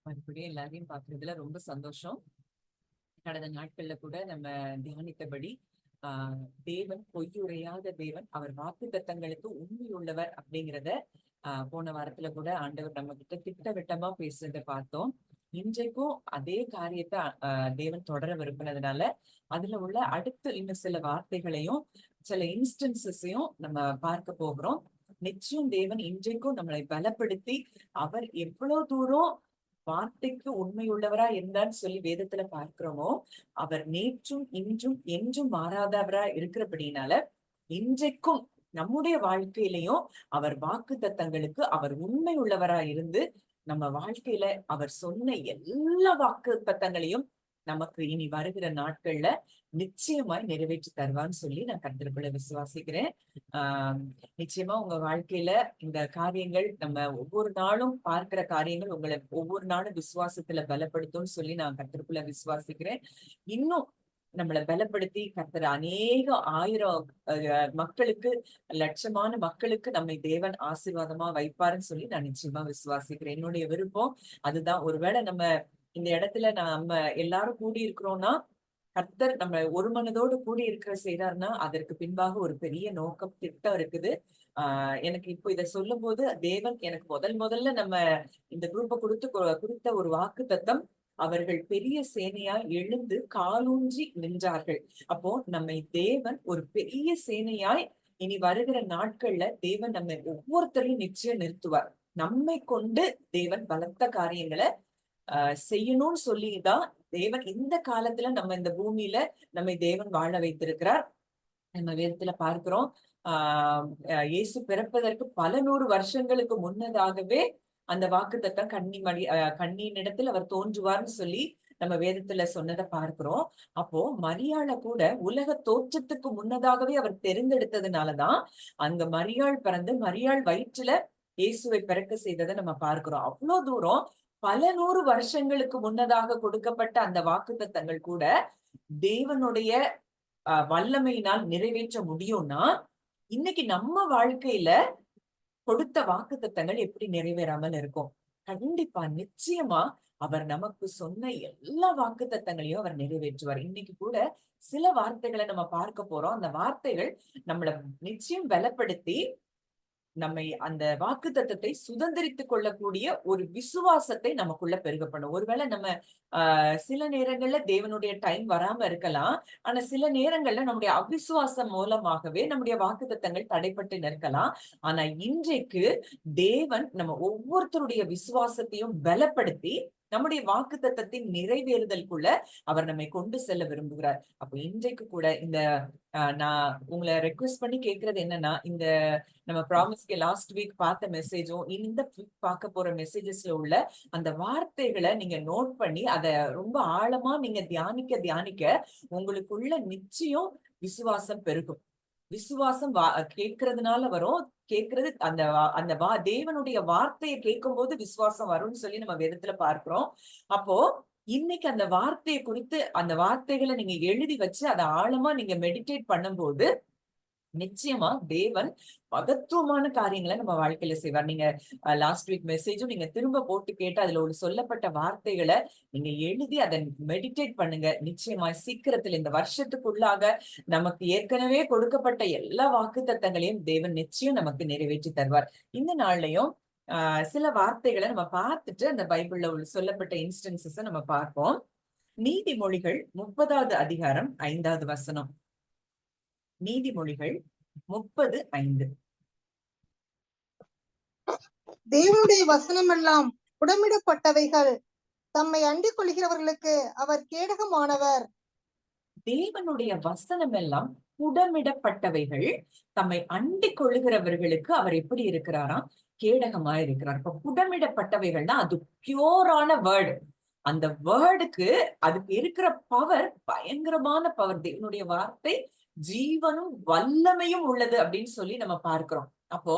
மறுபடியும் எல்லாரையும் பாக்குறதுல ரொம்ப சந்தோஷம். கடந்த நாட்கள்ல கூட நம்ம தியானித்தபடி ஆஹ் தேவன் பொய்யுரையாத தேவன், அவர் வாக்கு தத்தங்களுக்கு உண்மை உள்ளவர் அப்படிங்கிறத போன வாரத்துல கூட ஆண்டவர் நம்ம கிட்ட திட்டவட்டமா பேசுறதை பார்த்தோம். இன்றைக்கும் அதே காரியத்தை தேவன் தொடர விரும்பினதுனால அதுல உள்ள அடுத்து இன்னும் சில வார்த்தைகளையும் சில இன்ஸ்டன்சஸையும் நம்ம பார்க்க போகிறோம். நிச்சயம் தேவன் இன்றைக்கும் நம்மளை பலப்படுத்தி அவர் எவ்வளவு தூரம் வார்த்தைக்கு உண்மையுள்ளவரா இருந்தான்னு சொல்லி வேதத்துல பார்க்கிறோமோ, அவர் நேற்றும் இன்றும் என்றும் மாறாதவரா இருக்கிறபடினால இன்றைக்கும் நம்முடைய வாழ்க்கையிலையும் அவர் வாக்கு தத்தங்களுக்கு அவர் உண்மை உள்ளவரா இருந்து நம்ம வாழ்க்கையில அவர் சொன்ன எல்லா வாக்கு தத்தங்களையும் நமக்கு இனி வருகிற நாட்கள்ல நிச்சயமாய் நிறைவேற்றி தருவான்னு சொல்லி நான் கர்த்தருக்குள்ள விசுவாசிக்கிறேன். நிச்சயமா உங்க வாழ்க்கையில இந்த காரியங்கள், நம்ம ஒவ்வொரு நாளும் பார்க்கிற காரியங்கள் உங்களை ஒவ்வொரு நாளும் விசுவாசத்துல பலப்படுத்தும்னு சொல்லி நான் கர்த்தருக்குள்ள விசுவாசிக்கிறேன். இன்னும் நம்மளை பலப்படுத்தி கர்த்தர் அநேக ஆயிரம் மக்களுக்கு, லட்சமான மக்களுக்கு நம்மை தேவன் ஆசீர்வாதமா வைப்பாருன்னு சொல்லி நான் நிச்சயமா விசுவாசிக்கிறேன். என்னுடைய விருப்பம் அதுதான். ஒருவேளை நம்ம இந்த இடத்துல நம்ம எல்லாரும் கூடி இருக்கிறோம்னா, கர்த்தர் நம்ம ஒரு மனதோடு கூடி இருக்கிற செய்யறாருன்னா அதற்கு பின்பாக ஒரு பெரிய நோக்கம், திட்டம் இருக்குது. எனக்கு இப்போ இதை சொல்லும் போது தேவன் எனக்கு முதல்ல நம்ம இந்த குரூப்பை கொடுத்த ஒரு வாக்கு தத்தம், அவர்கள் பெரிய சேனையாய் எழுந்து காலூன்றி நின்றார்கள். அப்போ நம்மை தேவன் ஒரு பெரிய சேனையாய் இனி வருகிற நாட்கள்ல தேவன் நம்ம ஒவ்வொருத்தரையும் நிச்சயம் நிறுத்துவார். நம்மை கொண்டு தேவன் பலத்த காரியங்களை செய்யணும்னு சொல்லிதான் தேவன் இந்த காலத்துல நம்ம இந்த பூமியில நம்மை தேவன் வாழ வைத்திருக்கிறார். நம்ம வேதத்துல பார்க்கிறோம், இயேசு பிறப்பதற்கு பல 100 வருஷங்களுக்கு முன்னதாகவே அந்த வாக்குத்தத்தம் கண்ணியின் இடத்தில் அவர் தோன்றுவார்னு சொல்லி நம்ம வேதத்துல சொன்னதை பார்க்கிறோம். அப்போ மரியாளை கூட உலக தோற்றத்துக்கு முன்னதாகவே அவர் தெரிந்தெடுத்ததுனாலதான் அங்க மரியாள் பிறந்து மரியாள் வயிற்றுல இயேசுவை பிறக்க செய்ததை நம்ம பார்க்கிறோம். அவ்வளவு தூரம் பல 100 வருஷங்களுக்கு முன்னதாக கொடுக்கப்பட்ட அந்த வாக்குத்தத்தங்கள் கூட தேவனுடைய வல்லமையினால் நிறைவேற்ற முடியும்னா, இன்னைக்கு நம்ம வாழ்க்கையில கொடுத்த வாக்குத்தத்தங்கள் எப்படி நிறைவேறாமல் இருக்கும்? கண்டிப்பா நிச்சயமா அவர் நமக்கு சொன்ன எல்லா வாக்குத்தத்தங்களையும் அவர் நிறைவேற்றுவார். இன்னைக்கு கூட சில வார்த்தைகளை நம்ம பார்க்க போறோம். அந்த வார்த்தைகள் நம்மளை நிச்சயம் பலப்படுத்தி நம்மை அந்த வாக்கு தத்தத்தை சுதந்திரித்துக் கொள்ளக்கூடிய ஒரு விசுவாசத்தை நமக்குள்ள பெருக பண்ணும். ஒருவேளை நம்ம சில நேரங்கள்ல தேவனுடைய டைம் வராம இருக்கலாம். ஆனா சில நேரங்கள்ல நம்முடைய அவிசுவாசம் மூலமாகவே நம்முடைய வாக்கு தத்தங்கள் தடைப்பட்டு நிற்கலாம். ஆனா இன்றைக்கு தேவன் நம்ம ஒவ்வொருத்தருடைய விசுவாசத்தையும் பலப்படுத்தி நம்முடைய வாக்கு தத்தத்தின் நிறைவேறுதலுக்குள்ள அவர் நம்மை கொண்டு செல்ல விரும்புகிறார். அப்ப இன்றைக்கு கூட இந்த நான் உங்களை ரெக்வெஸ்ட் பண்ணி கேட்கறது என்னன்னா, இந்த நம்ம ப்ராமிஸ்க்கு லாஸ்ட் வீக் பார்த்த மெசேஜும் இந்த வீக் பார்க்க போற மெசேஜஸ்ல உள்ள அந்த வார்த்தைகளை நீங்க நோட் பண்ணி அதை ரொம்ப ஆழமா நீங்க தியானிக்க உங்களுக்குள்ள நிச்சயம் விசுவாசம் பெருகும். விசுவாசம் கேட்கறதுனால வரும். கேட்கறது அந்த தேவனுடைய வார்த்தையை கேட்கும் போது விசுவாசம் வரும்னு சொல்லி நம்ம வேதத்துல பார்க்கிறோம். அப்போ இன்னைக்கு அந்த வார்த்தையை குறித்து அந்த வார்த்தைகளை நீங்க எழுதி வச்சு அதை ஆழமா நீங்க மெடிடேட் பண்ணும்போது நிச்சயமா தேவன் மகத்துவமான காரியங்களை நம்ம வாழ்க்கையில செய்வார். நீங்க லாஸ்ட் வீக் மெசேஜும் நீங்க திரும்ப போட்டு கேட்டு அதுல ஒரு சொல்லப்பட்ட வார்த்தைகளை நீங்க எழுதி அதை மெடிடேட் பண்ணுங்க. நிச்சயமா சீக்கிரத்துல இந்த வருஷத்துக்குள்ளாக நமக்கு ஏற்கனவே கொடுக்கப்பட்ட எல்லா வாக்கு தத்தங்களையும் தேவன் நிச்சயம் நமக்கு நிறைவேற்றி தருவார். இந்த நாள்லயும் சில வார்த்தைகளை நம்ம பார்த்துட்டு அந்த பைபிள்ல சொல்லப்பட்ட இன்ஸ்டன்சஸ் நம்ம பார்ப்போம். நீதிமொழிகள் 30வது அதிகாரம் 5வது வசனம். நீதிமொழிகள் 30:5. தேவனுடைய வசனம் எல்லாம் புடமிடப்பட்டவைகள், தம்மை அண்டிக் கொள்கிறவர்களுக்கு அவர் கேடகமானவர். தேவனுடைய வசனம் எல்லாம் புடமிடப்பட்டவைகள், தம்மை அண்டிக் கொள்ளுகிறவர்களுக்கு அவர் எப்படி இருக்கிறாராம்? கேடகமா இருக்கிறார். இப்ப புடமிடப்பட்டவைகள்னா அது பியூரான வேர்டு. அந்த வேர்டுக்கு அதுக்கு இருக்கிற பவர் பயங்கரமான பவர். தேவனுடைய வார்த்தை ஜீவனும் வல்லமையும் உள்ளது அப்படின்னு சொல்லி நம்ம பார்க்கிறோம். அப்போ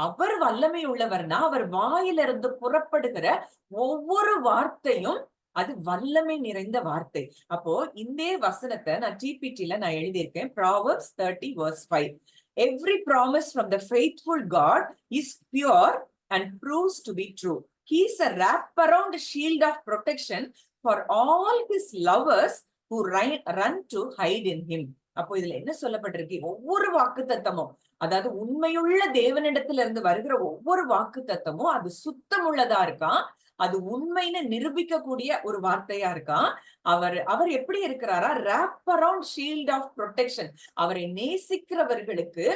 அவர் வல்லமை உள்ளவர்னா அவர் வாயிலிருந்து புறப்படுகிற ஒவ்வொரு வார்த்தையும் அது வல்லமை நிறைந்த வார்த்தை. அப்போ இந்த வசனத்தை நான் டிபிடில நான் எழுதியிருக்கேன். Proverbs 30:5. Every promise from the faithful God is pure and proves to be true. He's a wraparound shield of protection for all his lovers who run to hide in him. அப்போ இதுல என்ன சொல்லப்பட்டிருக்கு? ஒவ்வொரு வாக்கு தத்தமும், அதாவது உண்மையுள்ள தேவனிடத்துல இருந்து வருகிற ஒவ்வொரு வாக்கு தத்தமும் அது சுத்தமுள்ளதா இருக்கான், அது உண்மைன்னு நிரூபிக்கக்கூடிய ஒரு வார்த்தையா இருக்கான். அவர் எப்படி இருக்கிறாரா? wrap around shield of protection. அவரை நேசிக்கிறவர்களுக்கு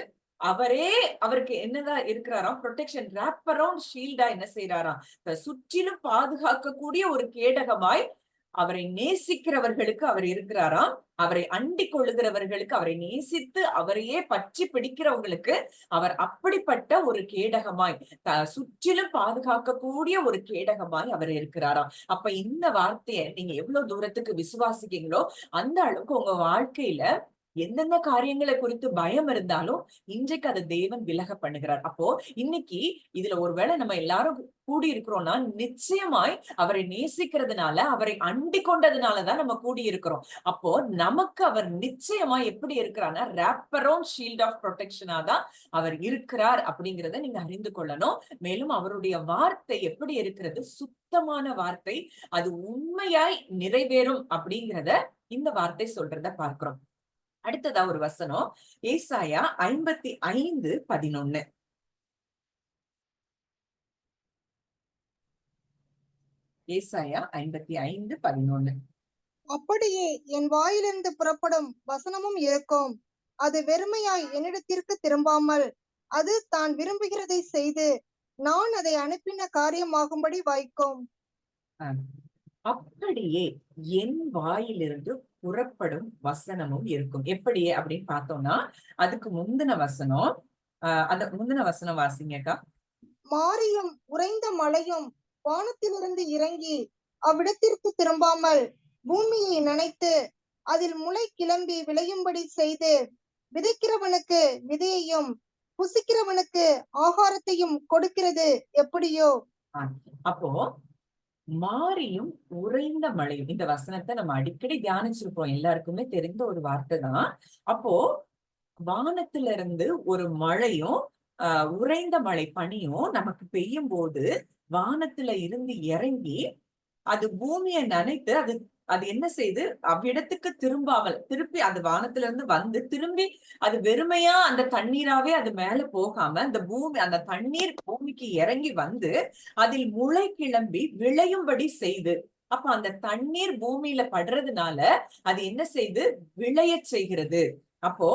அவருக்கு என்னதான் இருக்கிறாராம்? ப்ரொடெக்ஷன், wrap around ஷீல்டா என்ன செய்யறாராம்? சுற்றிலும் பாதுகாக்கக்கூடிய ஒரு கேடகமாய் அவரை நேசிக்கிறவர்களுக்கு அவர் இருக்கிறாராம். அவரை அண்டி கொள்ளுகிறவர்களுக்கு, அவரை நேசித்து அவரையே பற்றி பிடிக்கிறவங்களுக்கு அவர் அப்படிப்பட்ட ஒரு கேடகமாய், சுற்றிலும் பாதுகாக்கக்கூடிய ஒரு கேடகமாய் அவர் இருக்கிறாராம். அப்ப இந்த வார்த்தையை நீங்க எவ்வளவு தூரத்துக்கு விசுவாசிக்கீங்களோ அந்த அளவுக்கு உங்க வாழ்க்கையில எந்தெந்த காரியங்களை குறித்து பயம் இருந்தாலும் இன்றைக்கு அதை தேவன் விலக பண்ணுகிறார். அப்போ இன்னைக்கு இதுல ஒருவேளை நம்ம எல்லாரும் கூடி இருக்கிறோம்னா நிச்சயமாய் அவரை நேசிக்கிறதுனால, அவரை அண்டி கொண்டதுனாலதான் நம்ம கூடி இருக்கிறோம். அப்போ நமக்கு அவர் நிச்சயமா எப்படி இருக்கிறார்னா wrap around shield of protection தான் அவர் இருக்கிறார் அப்படிங்கிறத நீங்க அறிந்து கொள்ளணும். மேலும் அவருடைய வார்த்தை எப்படி இருக்கிறது? சுத்தமான வார்த்தை, அது உண்மையாய் நிறைவேறும் அப்படிங்கிறத இந்த வார்த்தை சொல்றத பார்க்கிறோம். அடுத்ததா ஒரு வசனம், ஏசாயா 55:11. ஏசாயா 55:11. அப்படியே என் வாயிலிருந்து புறப்படும் வசனமும் இருக்கும், அது வெறுமையாய் என்னிடத்திற்கு திரும்பாமல் அது தான் விரும்புகிறதை செய்து நான் அதை அனுப்பின காரியமாகும்படி வாய்க்கும். அப்படியே என் வாயிலிருந்து புறப்படும் வசனமும் இருக்கும். எப்படியே அப்படின்னு பார்த்தோம்னா அதுக்கு முந்தின வசனம், அந்த முந்தின வசனம் வாசிங்கக்கா. மாரியும் உறைந்த மழையும் வானத்திலிருந்து இறங்கி அவ்விடத்திற்கு திரும்பாமல் பூமியை நனைத்து அதில் முளை கிளம்பி விளையும்படி செய்து விதைக்கிறவனுக்கு விதையையும் புசிக்கிறவனுக்கு ஆகாரத்தையும் கொடுக்கிறது எப்படியோ. அப்போ மாரியும் உறைந்த மழையும், இந்த வசனத்தை நம்ம அடிக்கடி தியானிச்சிருப்போம், எல்லாருக்குமே தெரிந்த ஒரு வார்த்தை தான். அப்போ வானத்துல இருந்து ஒரு மழையும் உறைந்த மழை பனியும் நமக்கு பெய்யும் போது வானத்துல இருந்து இறங்கி அது பூமியை நனைத்து அது என்ன செய்து அவ்விடத்துக்கு திரும்பாமல் திருப்பி அது வானத்துல இருந்து வந்து திரும்பி அது வெறுமையா அந்த தண்ணீராவே அது மேல போகாம அந்த தண்ணீர் பூமிக்கு இறங்கி வந்து அதில் முளை கிளம்பி விளையும்படி செய்து, அப்ப அந்த தண்ணீர் பூமியில படுறதுனால அது என்ன செய்து விளைய செய்கிறது. அப்போ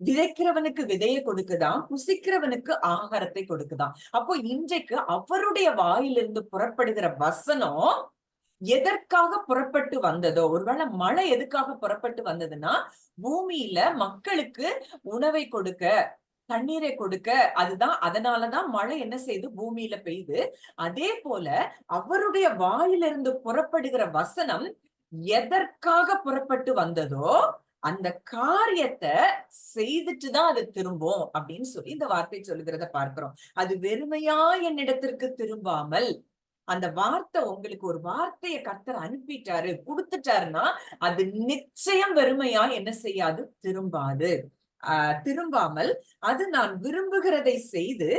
விதைக்கிறவனுக்கு விதையை கொடுக்குதான், புசிக்கிறவனுக்கு ஆகாரத்தை கொடுக்குதான். அப்போ இன்றைக்கு அவருடைய வாயிலிருந்து புறப்படுகிற வசனம் எதற்காக புறப்பட்டு வந்ததோ, ஒருவேளை மழை எதுக்காக புறப்பட்டு வந்ததுன்னா பூமியில மக்களுக்கு உணவை கொடுக்க, தண்ணீரை கொடுக்க, அதனாலதான் மழை என்ன செய்து பூமியில பெய்யுது. அதே போல அவருடைய வாயிலிருந்து புறப்படுகிற வசனம் எதற்காக புறப்பட்டு வந்ததோ அந்த காரியத்தை செய்துட்டுதான் அது திரும்பும் அப்படின்னு சொல்லி இந்த வார்த்தை சொல்லுகிறத பார்க்கிறோம். அது வெறுமையா என்னிடத்திற்கு திரும்பாமல், அந்த வார்த்தை உங்களுக்கு ஒரு வார்த்தையை கர்த்தர் அனுப்பிட்டாரு கொடுத்துட்டாருன்னா அது நிச்சயம் வெறுமையா என்ன செய்யாது? திரும்பாது. திரும்பாமல் அது நான் விரும்புகிறதை செய்து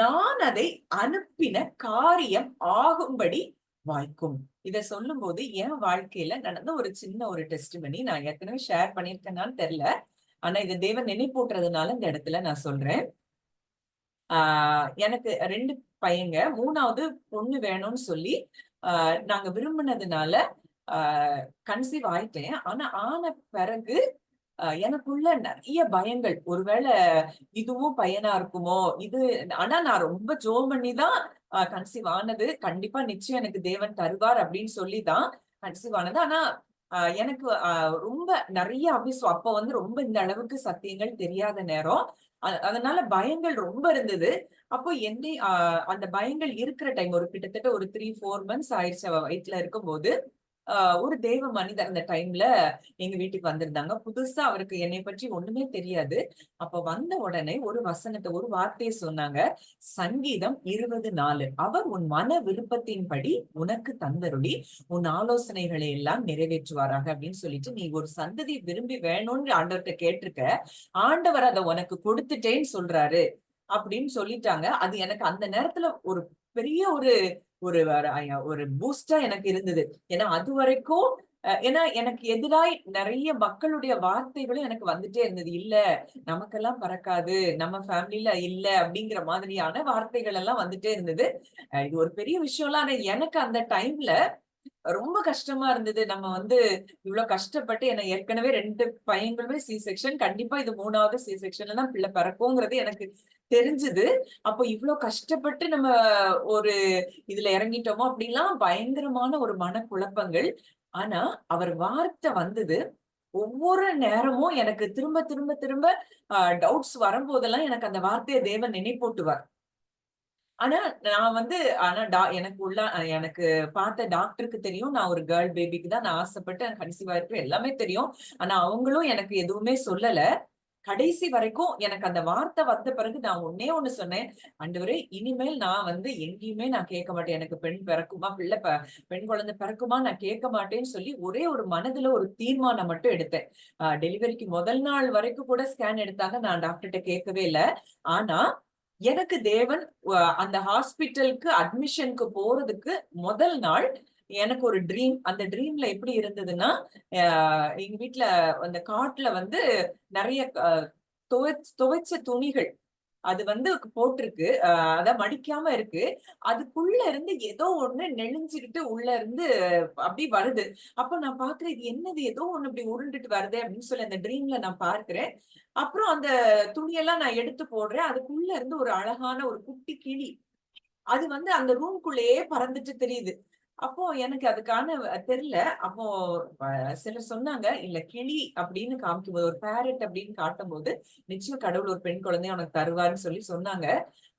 நான் அதை அனுப்பின காரியம் ஆகும்படி வாய்க்கும். இத சொல்லும் போது என் வாழ்க்கையில நடந்த ஒரு சின்ன ஒரு டெஸ்டிமனி நான் ஏற்கனவே ஷேர் பண்ணிருக்கேனான்னு தெரியல, ஆனா இதை தேவன் நினைப்பூட்டுறதுனால இந்த இடத்துல நான் சொல்றேன். எனக்கு 2 பையங்க, 3வது பொண்ணு வேணும்னு சொல்லி நாங்க விரும்பினதுனால கன்சீவ் ஆயிட்டேன். ஆனா ஆன பிறகு எனக்குள்ள நிறைய பயங்கள், ஒருவேளை இதுவும் பையனா இருக்குமோ இது. ஆனா நான் ரொம்ப ஜோம் பண்ணிதான் கன்சீவ் ஆனது. கண்டிப்பா நிச்சயம் எனக்கு தேவன் தருவார் அப்படின்னு சொல்லிதான் கன்சீவ் ஆனது. ஆனா எனக்கு ரொம்ப நிறைய அபிசம், அப்ப ரொம்ப இந்த அளவுக்கு சத்தியங்கள் தெரியாத நேரம், அதனால பயங்கள் ரொம்ப இருந்தது. அப்போ அந்த பயங்கள் இருக்கிற டைம் ஒரு கிட்டத்தட்ட ஒரு 3-4 months ஆயிடுச்சு அவ வயிற்றுல இருக்கும் போது ஒரு தேவ மனிதர் அந்த டைம்ல எங்க வீட்டுக்கு வந்திருந்தாங்க. புதுசா அவருக்கு என்னை பற்றி ஒண்ணுமே தெரியாது. அப்ப வந்த உடனே ஒரு வார்த்தையை சொன்னாங்க, சங்கீதம் 20:4, அவர் உன் மன விருப்பத்தின்படி உனக்கு தந்தருளி உன் ஆலோசனைகளை எல்லாம் நிறைவேற்றுவாராக அப்படின்னு சொல்லிட்டு, நீ ஒரு சந்ததி விரும்பி வேணும்னு ஆண்டவர்கிட்ட கேட்டிருக்க, ஆண்டவர் அதை உனக்கு கொடுத்துட்டேன்னு சொல்றாரு அப்படின்னு சொல்லிட்டாங்க. அது எனக்கு அந்த நேரத்துல ஒரு பெரிய ஒரு ஒரு பூஸ்டா எனக்கு இருந்தது. ஏன்னா அது வரைக்கும் ஏன்னா எனக்கு எதிராய் நிறைய மக்களுடைய வார்த்தைகளும் எனக்கு வந்துட்டே இருந்தது. இல்ல நமக்கெல்லாம் பறக்காது, நம்ம ஃபேமிலில இல்ல அப்படிங்கிற மாதிரியான வார்த்தைகள் எல்லாம் வந்துட்டே இருந்தது. இது ஒரு பெரிய விஷயம்லாம். ஆனா எனக்கு அந்த டைம்ல ரொம்ப கஷ்டமா இருந்தது. நம்ம இவ்வளவு கஷ்டப்பட்டு, ஏன்னா ஏற்கனவே 2 பையங்களுமே சி செக்ஷன். கண்டிப்பா இது 3வது சி செக்ஷன்ல தான் பிள்ளை பிறக்குங்கிறது எனக்கு தெரிஞ்சது. அப்போ இவ்ளோ கஷ்டப்பட்டு நம்ம ஒரு இதுல இறங்கிட்டோமோ அப்படிலாம் பயங்கரமான ஒரு மனக்குழப்பங்கள். ஆனா அவர் வார்த்தை வந்தது. ஒவ்வொரு நேரமும் எனக்கு திரும்ப திரும்ப திரும்ப டவுட்ஸ் வரும்போதெல்லாம் எனக்கு அந்த வார்த்தையை தேவன் நினைப்பூட்டுவார். ஆனா நான் ஆனா எனக்கு பார்த்த டாக்டருக்கு தெரியும். நான் ஒரு கேர்ள் பேபிக்கு தான் நான் ஆசைப்பட்டு கன்சீவ் ஆயிருக்கேன். எல்லாமே தெரியும். ஆனா அவங்களும் எனக்கு எதுவுமே சொல்லல. கடைசி வரைக்கும் எனக்கு அந்த வார்த்தை வந்த பிறகு நான் ஒண்ணே ஒண்ணு சொன்னேன். ஆண்டவரே, இனிமேல் நான் எங்கேயுமே நான் கேட்க மாட்டேன். எனக்கு பெண் பிறக்குமா, பெண் குழந்தை பிறக்குமா நான் கேட்க மாட்டேன்னு சொல்லி ஒரே ஒரு மனதுல ஒரு தீர்மானம் மட்டும் எடுத்தேன். டெலிவரிக்கு முதல் நாள் வரைக்கும் கூட ஸ்கேன் எடுத்தாங்க. நான் டாக்டர்கிட்ட கேட்கவே இல்ல. ஆனா எனக்கு தேவன் அந்த ஹாஸ்பிட்டலுக்கு அட்மிஷனுக்கு போறதுக்கு முதல் நாள் எனக்கு ஒரு ட்ரீம். அந்த ட்ரீம்ல எப்படி இருந்ததுன்னா, எங்க வீட்டுல அந்த காட்டுல நிறைய துவைச்ச துணிகள் அது போட்டிருக்கு. அதான் மடிக்காம இருக்கு. அதுக்குள்ள இருந்து ஏதோ ஒண்ணு நெளிஞ்சுக்கிட்டு உள்ள இருந்து அப்படி வருது. அப்ப நான் பாக்குறேன், இது என்னது, ஏதோ ஒண்ணு இப்படி உருண்டுட்டு வருது அப்படின்னு சொல்லி அந்த ட்ரீம்ல நான் பார்க்கிறேன். அப்புறம் அந்த துணியெல்லாம் நான் எடுத்து போடுறேன். அதுக்குள்ள இருந்து ஒரு அழகான ஒரு குட்டி கிளி அது அந்த ரூம்குள்ளேயே பறந்துட்டு தெரியுது. அப்போ எனக்கு அதுக்கான தெரியல. அப்போ சிலர் சொன்னாங்க, இல்ல கிளி அப்படின்னு காமிக்கும்போது, ஒரு பேரட் அப்படின்னு காட்டும்போது நிச்சயம் கடவுள் ஒரு பெண் குழந்தைய உனக்கு தருவாருன்னு சொல்லி சொன்னாங்க.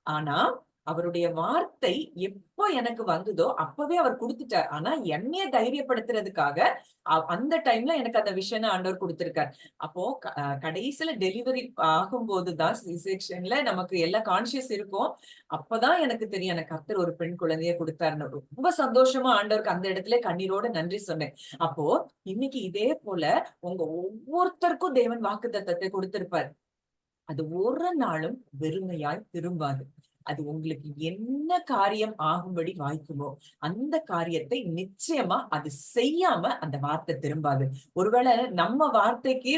ஆனா அவருடைய வார்த்தை எப்போ எனக்கு வந்ததோ அப்பவே அவர் கொடுத்துட்டார். ஆனா என்னைய தைரியப்படுத்துறதுக்காக அந்த டைம்ல எனக்கு அந்த விஷயம் ஆண்டவர் கொடுத்திருக்கார். அப்போ கடைசியில டெலிவரி ஆகும்போதுதான் சிசேக்ஷன்ல நமக்கு எல்லா கான்சியஸ் இருக்கும். அப்பதான் எனக்கு தெரியும், எனக்கு கர்த்தர் ஒரு பெண் குழந்தைய கொடுத்தாருன்னு. ரொம்ப சந்தோஷமா ஆண்டவருக்கு அந்த இடத்துல கண்ணீரோட நன்றி சொன்னேன். அப்போ இன்னைக்கு இதே போல உங்க ஒவ்வொருத்தருக்கும் தேவன் வாக்குத்தத்தத்தை கொடுத்திருப்பார். அது ஒரு நாளும் வெறுமையாய் திரும்பாது. அது உங்களுக்கு என்ன காரியம் ஆகும்படி வாய்க்குமோ அந்த காரியத்தை நிச்சயமா அது செய்யாம அந்த வார்த்தை திரும்பாது. ஒருவேளை நம்ம வார்த்தைக்கு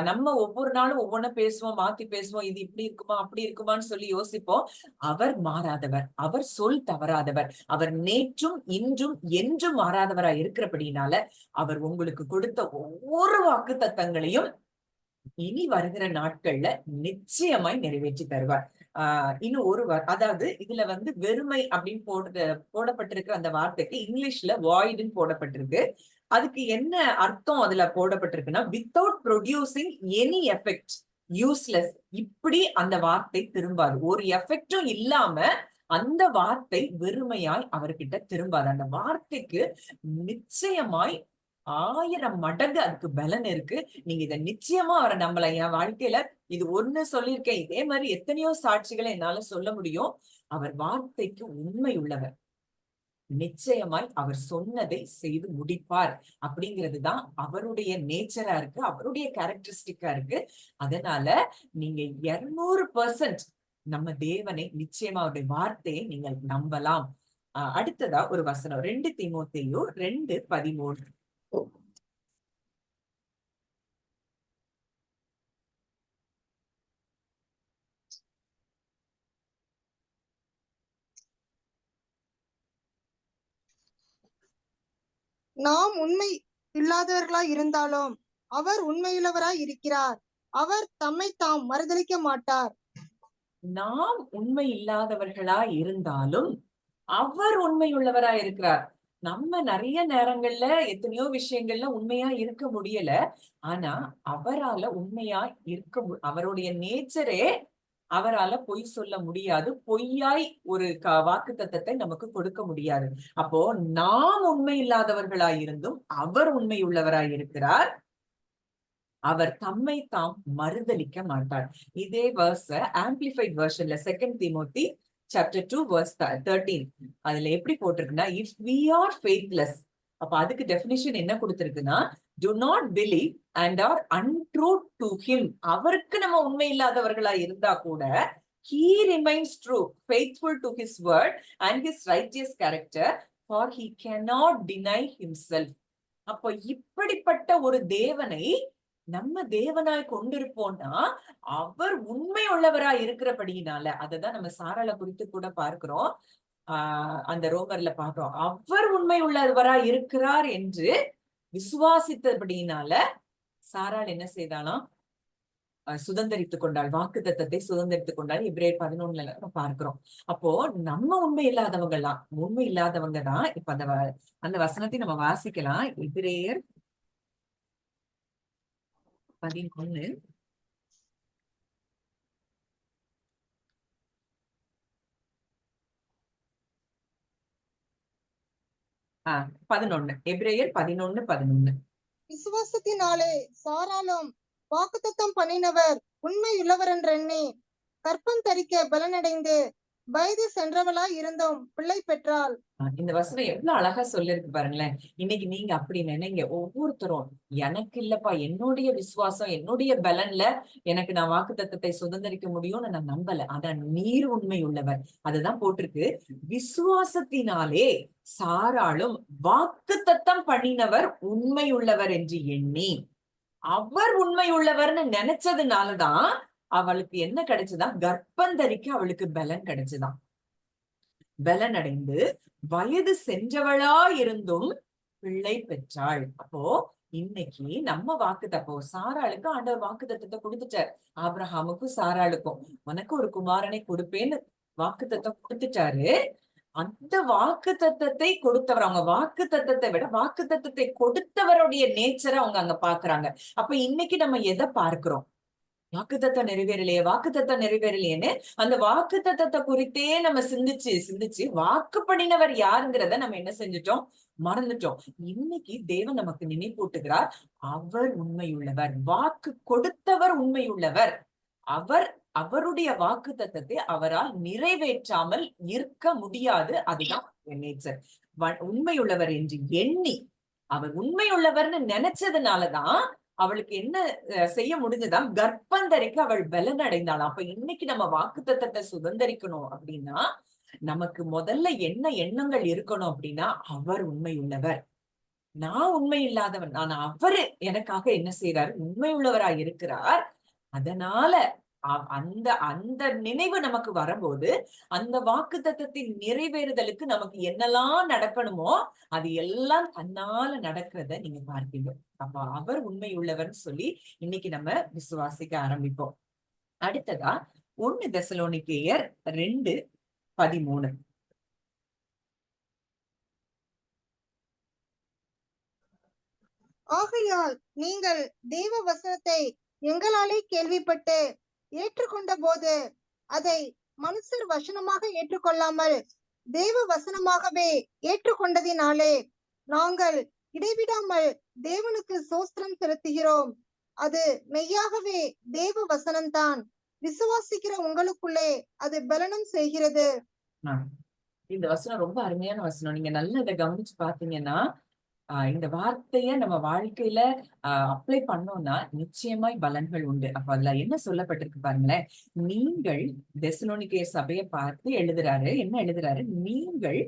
நம்ம ஒவ்வொரு நாளும் ஒவ்வொன்னு பேசுவோம், மாத்தி பேசுவோம். இது இப்படி இருக்குமா, அப்படி இருக்குமான்னு சொல்லி யோசிப்போம். அவர் மாறாதவர், அவர் சொல் தவறாதவர், அவர் நேற்றும் இன்றும் என்றும் மாறாதவராய் இருக்கிறபடினால அவர் உங்களுக்கு கொடுத்த ஒவ்வொரு வாக்கு தத்தங்களையும் இனி வருகிற நாட்கள்ல நிச்சயமாய் நிறைவேற்றி தருவார். இன்னும் அதாவது இதுல வெறுமை அப்படின்னு போடப்பட்டிருக்கிற அந்த வார்த்தைக்கு இங்கிலீஷ்ல வாய்டுன்னு போடப்பட்டிருக்கு. அதுக்கு என்ன அர்த்தம் அதுல போடப்பட்டிருக்குன்னா, without producing any effect, useless. இப்படி அந்த வார்த்தை திரும்பாது. ஒரு எஃபெக்டும் இல்லாம அந்த வார்த்தை வெறுமையாய் அவர்கிட்ட திரும்பாது. அந்த வார்த்தைக்கு நிச்சயமாய் 1000 மடங்கு அதுக்கு பலன் இருக்கு. நீங்க இதை நிச்சயமா அவரை நம்பலாம். என் வாழ்க்கையில இது ஒண்ணு சொல்லியிருக்கேன். இதே மாதிரி எத்தனையோ சாட்சிகளை என்னால சொல்ல முடியும். அவர் வார்த்தைக்கு உண்மை உள்ளவர். நிச்சயமாய் அவர் சொன்னதை செய்து முடிப்பார். அப்படிங்கிறதுதான் அவருடைய நேச்சரா இருக்கு, அவருடைய கேரக்டரிஸ்டிக்கா இருக்கு. அதனால நீங்க 200% நம்ம தேவனை நிச்சயமா அவருடைய வார்த்தையை நீங்கள் நம்பலாம். அடுத்ததா ஒரு வசனம் 2 தீமோத்தேயு 2:13. நாம் உண்மை இல்லாதவர்களாய் இருந்தாலும் அவர் உண்மையுள்ளவராய் இருக்கிறார். அவர் தம்மை தாம் மறுதலிக்க மாட்டார். நாம் உண்மை இல்லாதவர்களா இருந்தாலும் அவர் உண்மையுள்ளவரா இருக்கிறார். நம்ம நிறைய நேரங்கள்ல எத்தனையோ விஷயங்கள்ல உண்மையா இருக்க முடியல. ஆனா அவரால உண்மையா அவருடைய நேச்சரே அவரால பொய் சொல்ல முடியாது. பொய்யாய் ஒரு வாக்குத்தத்தத்தை நமக்கு கொடுக்க முடியாது. அப்போ நாம் உண்மை இல்லாதவர்களாய் இருந்தும் அவர் உண்மையுள்ளவராய் இருக்கிறார். அவர் தம்மை தாம் மறுதலிக்க மாட்டார். இதே வேர்ஸ் ஆம்பிளிஃபைட் வெர்ஷன்ல 2 தீமோத்தி chapter 2 verse 13 அதுல எப்படி போட்டிருக்குன்னா, if we are faithless, அப்ப அதுக்கு டெபினிஷன் என்ன கொடுத்திருக்குன்னா, do not believe and are untrue to him. அவருக்கு நம்ம உண்மை இல்லாதவர்களா இருந்தா கூட he remains true, faithful to his word and his righteous character, for he cannot deny himself. அப்போ இப்படிப்பட்ட ஒரு தேவனை நம்ம தேவனாய் கொண்டிருப்போம்னா அவர் உண்மை உள்ளவராய் இருக்கிறபடியினால, அததான் நம்ம சாராளை குறித்து கூட பார்க்கிறோம். அந்த ரோமர்ல பார்க்கிறோம், அவர் உண்மை உள்ளவராய் இருக்கிறார் என்று விசுவாசித்தபடியினால சாராள் என்ன செய்தாலாம்? சுதந்திரித்துக் கொண்டாள், வாக்கு தத்தத்தை சுதந்திரித்துக் கொண்டாள். எபிரேயர் 11 நம்ம பார்க்கிறோம். அப்போ நம்ம உண்மை இல்லாதவங்கலாம், உண்மை இல்லாதவங்க தான். இப்ப அந்த வசனத்தை நம்ம வாசிக்கலாம். எபிரேயர் 11 11. எபிரேயர் 11:11. விசுவாசத்தினாலே சாராளும் வாக்குத்தத்தம் பண்ணினவர் உண்மையுள்ளவர் என்றெண்ணி கற்பம் தரிக்க பலனடைந்து வயது சென்றவளாய் இருந்தும் பிள்ளை பெற்றாள். இந்த வசனம் எவ்வளவு அழகா சொல்லிருக்கு பாருங்களேன். இன்னைக்கு நீங்க அப்படி நினைங்க, ஒவ்வொருத்தரும் எனக்கு இல்லப்பா, என்னுடைய விசுவாசம் என்னுடைய பலன்ல எனக்கு நான் வாக்குத்தத்தத்தை சுதந்திரிக்க முடியும்னு நான் நம்பல. அதான் நீர் உண்மை உள்ளவர், அதுதான் போட்டிருக்கு. விசுவாசத்தினாலே சாராளும் வாக்குத்தத்தம் பண்ணினவர் உண்மை உள்ளவர் என்று எண்ணி, அவர் உண்மை உள்ளவர்னு நினைச்சதுனாலதான் அவளுக்கு என்ன கிடைச்சுதான்? கர்ப்பந்தரிக்க அவளுக்கு பலன் கிடைச்சுதான். பலன் அடைந்து வயது சென்றவளா இருந்தும் பிள்ளை பெற்றாள். அப்போ இன்னைக்கு நம்ம வாக்குத்தப்போ சாராளுக்கு ஆண்டவர் வாக்குத்தத்தத்தை கொடுத்துட்டார். ஆபிரகாமுக்கும் சாராளுக்கும் உனக்கு ஒரு குமாரனை கொடுப்பேன்னு வாக்குத்தத்தம் கொடுத்துட்டாரு. அந்த வாக்கு தத்தத்தை கொடுத்தவர், அவங்க வாக்கு தத்தத்தை விட வாக்கு தத்தத்தை கொடுத்தவருடைய நேச்சரை அவங்க அங்க பாக்குறாங்க. அப்ப இன்னைக்கு நம்ம எதை பார்க்கிறோம்? வாக்குத்தத்தம் நிறைவேறலையே, வாக்குத்தத்தம் நிறைவேறலையேன்னு அந்த வாக்கு தத்தத்தை குறித்தே நம்ம சிந்திச்சு வாக்குப்படினவர் யாருங்கிறத நம்ம என்ன செஞ்சுட்டோம்? மறந்துட்டோம். இன்னைக்கு தேவன் நமக்கு நினைப்பூட்டுகிறார், அவர் உண்மையுள்ளவர், வாக்கு கொடுத்தவர் உண்மையுள்ளவர். அவருடைய வாக்கு தத்தத்தை அவரால் நிறைவேற்றாமல் இருக்க முடியாது. அதுதான் நேச்சர். உண்மையுள்ளவர் என்று எண்ணி, அவர் உண்மையுள்ளவர்னு நினைச்சதுனாலதான் அவளுக்கு என்ன செய்ய முடிஞ்சதா? கர்ப்பந்தரிக்க அவள் பலன் அடைந்தாள். அப்ப இன்னைக்கு நம்ம வாக்கு தத்தத்தை சுதந்திரிக்கணும் அப்படின்னா நமக்கு முதல்ல என்ன எண்ணங்கள் இருக்கணும் அப்படின்னா, அவர் உண்மையுள்ளவர், நான் உண்மை இல்லாதவன், நான் அவரு எனக்காக என்ன செய்யறாரு? உண்மையுள்ளவராய் இருக்கிறார். அதனால அந்த அந்த நினைவு நமக்கு வரும்போது அந்த வாக்கு தத்தத்தின் நிறைவேறுதலுக்கு நமக்கு என்னெல்லாம் நடக்கணுமோ அது எல்லாம் தன்னால நடக்கிறத நீங்க பார்ப்பீங்க. அப்ப அவர் உண்மை உள்ளவர்னு சொல்லி இன்னைக்கு நம்ம விசுவாசிக்க ஆரம்பிப்போம். அடுத்ததா 1 தெசலோனிக்கேயர் 2:13. ஆகையால் நீங்கள் தேவ வசனத்தை எங்களாலே கேள்விப்பட்டு ஏற்றுக்கொண்ட போது அதை மனுஷர் வசனமாக ஏற்றுக்கொள்ளாமல் தேவ வசனமாகவே ஏற்றுக்கொண்டதினாலே நாங்கள் இடைவிடாமல் தேவனுக்கு ஸ்தோத்திரம் செலுத்துகிறோம். அது மெய்யாகவே தேவ வசனம்தான். விசுவாசிக்கிற உங்களுக்குள்ளே அது பலனும் செய்கிறது. இந்த வசனம் ரொம்ப அருமையான வசனம். நீங்க நல்லா இதை கவனிச்சு பாத்தீங்கன்னா இந்த வார்த்தைய நம்ம வாழ்க்கையில அப்ளை பண்ணோம்னா நிச்சயமாய் பலன்கள் உண்டு. அப்ப அதுல என்ன சொல்லப்பட்டிருக்கு பாருங்களேன். நீங்கள் தெசலோனிக்கேயர் சபையை பார்த்து எழுதுறாரு. என்ன எழுதுறாரு? நீங்கள்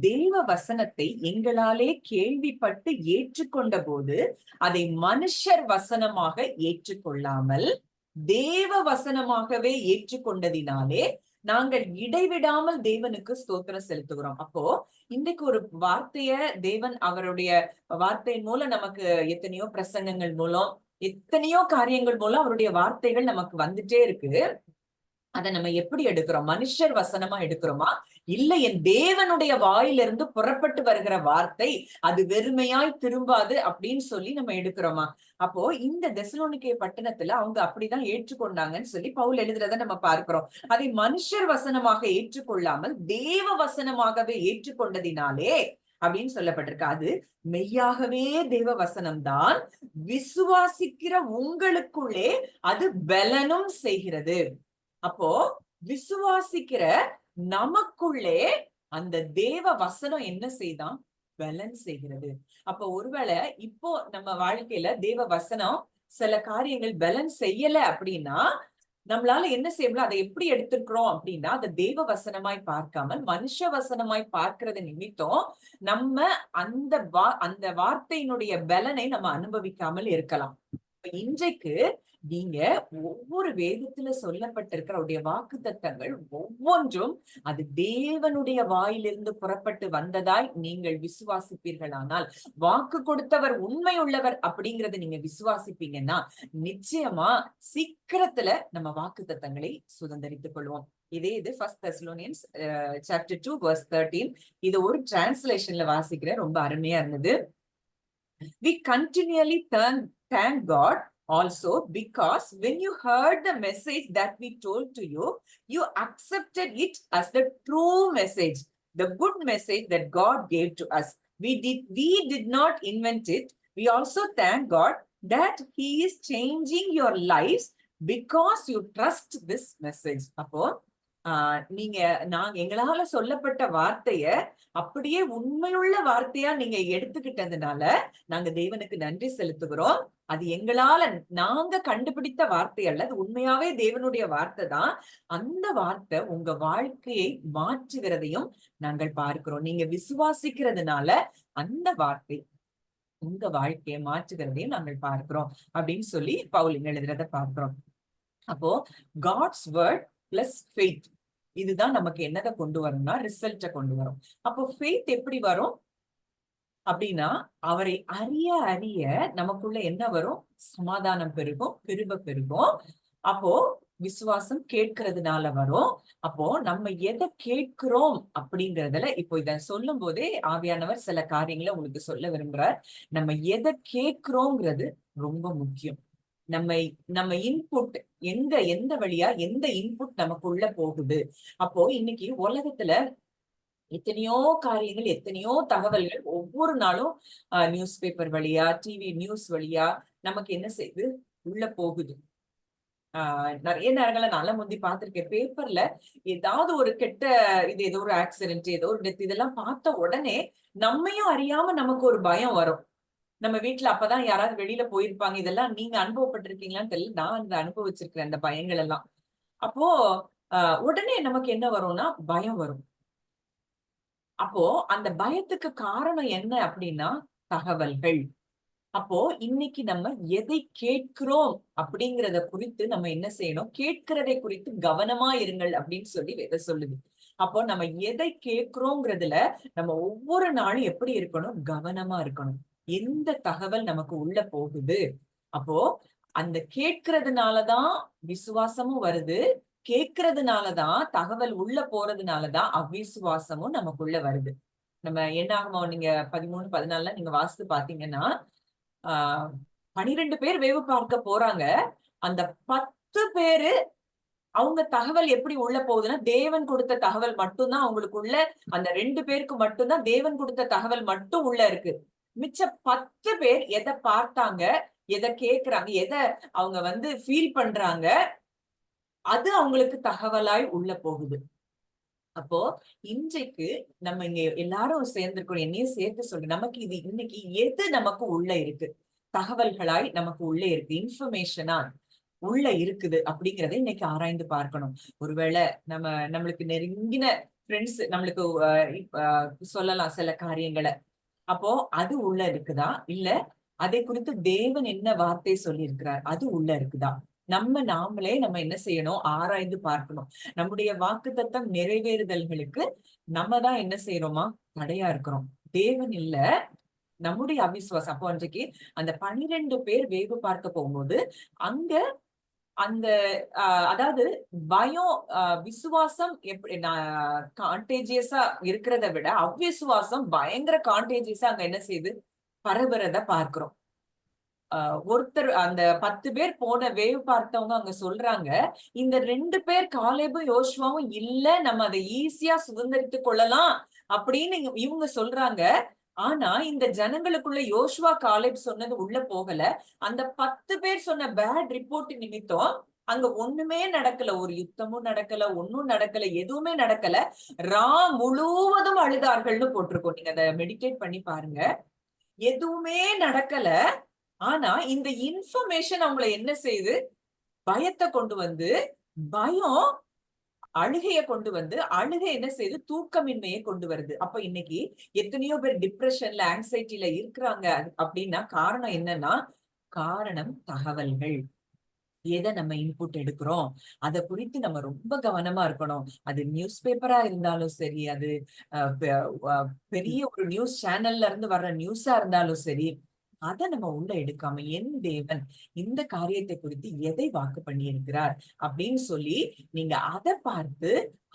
தேவ வசனத்தை எங்களாலே கேள்விப்பட்டு ஏற்றுக்கொண்ட போது அதை மனுஷர் வசனமாக ஏற்றுக்கொள்ளாமல் தேவ வசனமாகவே ஏற்றுக்கொண்டதினாலே நாங்கள் இடைவிடாமல் தேவனுக்கு ஸ்தோத்திரம் செலுத்துகிறோம். அப்போ இன்றைக்கு ஒரு வார்த்தைய தேவன் அவருடைய வார்த்தையின் மூலம் நமக்கு எத்தனையோ பிரசங்கங்கள் மூலம் எத்தனையோ காரியங்கள் மூலம் அவருடைய வார்த்தைகள் நமக்கு வந்துட்டே இருக்கு. அதை நம்ம எப்படி எடுக்கிறோம்? மனுஷர் வசனமா எடுக்கிறோமா, இல்ல என் தேவனுடைய வாயிலிருந்து புறப்பட்டு வருகிற வார்த்தை அது வெறுமையாய் திரும்பாது அப்படின்னு சொல்லி நம்ம எடுக்கிறோமா? அப்போ இந்த தெசலோனிக்கே பட்டணத்துல அவங்க அப்படிதான் ஏற்றுக்கொண்டாங்கன்னு சொல்லி பவுல் எழுதுறத நம்ம பார்க்கிறோம். அதை மனுஷர் வசனமாக ஏற்றுக்கொள்ளாமல் தேவ வசனமாகவே ஏற்றுக்கொண்டதினாலே அப்படின்னு சொல்லப்பட்டிருக்கு. அது மெய்யாகவே தேவ வசனம்தான், விசுவாசிக்கிற உங்களுக்குள்ளே அது பலனும் செய்கிறது. அப்போ விசுவாசிக்கிற நமக்குள்ளே அந்த தேவ வசனம் என்ன செய்தான்? பலன் செய்கிறது. அப்ப ஒருவேளை இப்போ நம்ம வாழ்க்கையில தேவ வசனம் சில காரியங்கள் பலன் செய்யல அப்படின்னா நம்மளால என்ன செய்யணும், அதை எப்படி எடுத்துக்கிறோம் அப்படின்னா, அதை தெய்வ வசனமாய் பார்க்காமல் மனுஷ வசனமாய் பார்க்கிறது நிமித்தம் நம்ம அந்த வார்த்தையினுடைய பலனை நம்ம அனுபவிக்காமல் இருக்கலாம். இன்றைக்கு நீங்க ஒவ்வொரு வேதத்துல சொல்லப்பட்டிருக்கிற வாக்குத்தத்தங்கள் ஒவ்வொன்றும் அது தேவனுடைய வாயிலிருந்து புறப்பட்டு வந்ததாய் நீங்கள் விசுவாசிப்பீர்களானால், வாக்கு கொடுத்தவர் உண்மை உள்ளவர் அப்படிங்கறத நீங்க விசுவாசிப்பீங்கன்னா நிச்சயமா சீக்கிரத்துல நம்ம வாக்குத்தத்தங்களை சுதந்திரித்துக் கொள்வோம். இது 1 Thessalonians chapter 2 verse 13. இது ஒரு டிரான்ஸ்லேஷன்ல வாசிக்கிறேன், ரொம்ப அருமையா இருந்தது. We continually thank God also because when you heard the message that we told to you, you accepted it as the true message, the good message that God gave to us. We did not invent it. We also thank God that He is changing your lives because you trust this message. அப்போ நீங்க எங்களால சொல்லப்பட்ட வார்த்தைய அப்படியே உண்மையுள்ள வார்த்தையா நீங்க எடுத்துக்கிட்டதுனால நாங்க தேவனுக்கு நன்றி செலுத்துகிறோம். அது நாங்க கண்டுபிடித்த வார்த்தை அல்ல, அது உண்மையாவே தேவனுடைய வார்த்தை தான். அந்த வார்த்தை உங்க வாழ்க்கையை மாற்றுகிறதையும் நாங்கள் பார்க்கிறோம். நீங்க விசுவாசிக்கிறதுனால அந்த வார்த்தை உங்க வாழ்க்கையை மாற்றுகிறதையும் நாங்கள் பார்க்கிறோம் அப்படின்னு சொல்லி பவுல் எழுதுறத பார்க்கிறோம். அப்போ காட்ஸ் வேர்ட் பிளஸ் ஃபெய்த், இதுதான் நமக்கு என்னதை கொண்டு வரும்னா ரிசல்ட்டை கொண்டு வரும். அப்போ ஃபெய்த் எப்படி வரும் அப்படின்னா, அவரை அறிய அறிய நமக்குள்ள என்ன வரும், சமாதானம் பெருகும், கிருபை பெருகும். அப்போ விசுவாசம் கேட்கறதுனால வரும். அப்போ நம்ம எதை கேட்கிறோம் அப்படிங்கறதுல இப்போ இத சொல்லும் போதே ஆவியானவர் சில காரியங்களை உங்களுக்கு சொல்ல விரும்புறார். நம்ம எதை கேட்கிறோங்கிறது ரொம்ப முக்கியம். நம்ம இன்புட் எந்த வழியா எந்த இன்புட் நமக்குள்ள போகுது. அப்போ இன்னைக்கு உலகத்துல எத்தனையோ காரியங்கள், எத்தனையோ தகவல்கள் ஒவ்வொரு நாளும் நியூஸ் பேப்பர் வழியா, டிவி நியூஸ் வழியா நமக்கு என்ன செய்யுது, உள்ள போகுது. நிறைய நேரங்கள்ல நல்லா முந்தி பார்த்திருக்கேன், பேப்பர்ல ஏதாவது ஒரு கெட்ட ஏதோ ஒரு ஆக்சிடென்ட், ஏதோ ஒரு டெத், இதெல்லாம் பார்த்த உடனே நம்மையும் அறியாம நமக்கு ஒரு பயம் வரும். நம்ம வீட்டுல அப்பதான் யாராவது வெளியில போயிருப்பாங்க. இதெல்லாம் நீங்க அனுபவப்பட்டிருக்கீங்களான்னு தெரியல, நான் அந்த அனுபவிச்சிருக்கிறேன் அந்த பயங்கள் எல்லாம். அப்போ உடனே நமக்கு என்ன வரும்னா பயம் வரும். அப்போ அந்த பயத்துக்கு காரணம் என்ன அப்படின்னா தகவல்கள். அப்போ இன்னைக்கு நம்ம எதை கேட்கிறோம் அப்படிங்கறத குறித்து நம்ம என்ன செய்யணும், கேட்கிறதை குறித்து கவனமா இருங்கள் அப்படின்னு சொல்லி எதை சொல்லுது. அப்போ நம்ம எதை கேட்கிறோங்கிறதுல நம்ம ஒவ்வொரு நாளும் எப்படி இருக்கணும், கவனமா இருக்கணும். எந்த தகவல் நமக்கு உள்ள போகுது. அப்போ அந்த கேட்கறதுனாலதான் விசுவாசமும் வருது, கேட்கறதுனாலதான் தகவல் உள்ள போறதுனாலதான் அவ்விசுவாசமும் நமக்குள்ள வருது. நம்ம என்னாகுமோ, நீங்க 13-14 நீங்க வாசித்து பாத்தீங்கன்னா 12 பேர் வேவு பார்க்க போறாங்க. அந்த 10 பேரு அவங்க தகவல் எப்படி உள்ள போகுதுன்னா, தேவன் கொடுத்த தகவல் மட்டும்தான் அவங்களுக்குள்ள. அந்த 2 பேருக்கு மட்டும்தான் தேவன் கொடுத்த தகவல் மட்டும் உள்ள இருக்கு. மிச்ச 10 பேர் எதை பார்த்தாங்க, எதை கேக்குறாங்க, எதை அவங்க ஃபீல் பண்றாங்க, அது அவங்களுக்கு தகவலாய் உள்ள போகுது. அப்போ இன்றைக்கு நம்ம இங்க எல்லாரும் சேர்ந்திருக்கோம், என்னையும் சேர்த்து சொல்றேன், நமக்கு இது இன்னைக்கு எது நமக்கு உள்ள இருக்கு, தகவல்களாய் நமக்கு உள்ளே இருக்கு, இன்ஃபர்மேஷனா உள்ள இருக்குது அப்படிங்கறத இன்னைக்கு ஆராய்ந்து பார்க்கணும். ஒருவேளை நம்மளுக்கு நெருங்கின ஃப்ரெண்ட்ஸ் நம்மளுக்கு சொல்லலாம் சில காரியங்களை. அப்போ அது உள்ள இருக்குதா, இல்ல அதை குறித்து தேவன் என்ன வார்த்தை சொல்லி இருக்கிறார் அது உள்ள இருக்குதா, நாமளே நம்ம என்ன செய்யணும், ஆராய்ந்து பார்க்கணும். நம்முடைய வாக்குத்தத்தம் நிறைவேறுதல்களுக்கு நம்ம தான் என்ன செய்யறோமா, தடையா இருக்கிறோம், தேவன் இல்ல, நம்முடைய அவிசுவாசம். அப்போ அன்றைக்கு அந்த 12 பேர் வேவு பார்க்க போகும்போது அங்க அந்த அதாவது பயம், விசுவாசம் எப்படி கான்டேஜியஸா இருக்கிறத விட அவ்விசுவாசம் பயங்கர கான்டேஜியஸா அங்க என்ன செய்யுது, பரவுறத பார்க்கிறோம். ஒருத்தர் அந்த 10 பேர் போன வேவு பார்த்தவங்க அங்க சொல்றாங்க, இந்த 2 பேர் காலேபும் யோசுவாவும் இல்ல, நம்ம அதை ஈஸியா சுதந்திரித்துக் கொள்ளலாம் அப்படின்னு இவங்க சொல்றாங்க. ஆனா இந்த ஜனங்களுக்குள்ள யோசுவா காலேப் சொன்னது உள்ள போகல. அந்த 10 பேர் சொன்ன பேட் ரிப்போர்ட் நிமித்தம் அங்க ஒண்ணுமே நடக்கல, ஒரு யுத்தமும் நடக்கல, ஒன்னும் நடக்கல, எதுவுமே நடக்கல. முழுவதும் அழுதார்கள்னு போட்டிருக்கோம், நீங்க அதை மெடிடேட் பண்ணி பாருங்க. எதுவுமே நடக்கல. ஆனா இந்த இன்ஃபர்மேஷன் அவங்களை என்ன செய்யுது, பயத்தை கொண்டு வந்து, பயம் அழுகைய கொண்டு வந்து, அழுகை என்ன செய்யுது, தூக்கமின்மையை கொண்டு வருது. அப்ப இன்னைக்கு எத்தனையோ பேர் டிப்ரெஷன்ல, ஆங்ஸைட்டில இருக்கிறாங்க அப்படின்னா காரணம் என்னன்னா, காரணம் தகவல்கள். எதை நம்ம இன்புட் எடுக்கிறோம், அதை குறித்து நம்ம ரொம்ப கவனமா இருக்கணும். அது நியூஸ் பேப்பரா இருந்தாலும் சரி, அது பெரிய ஒரு நியூஸ் சேனல்ல இருந்து வர்ற நியூஸா இருந்தாலும் சரி, அதை நம்ம உள்ள எடுக்காம என் தேவன் இந்த காரியத்தை குறித்து எதை வாக்கு பண்ணி இருக்கிறார் அப்படின்னு சொல்லி நீங்க அதை பார்த்து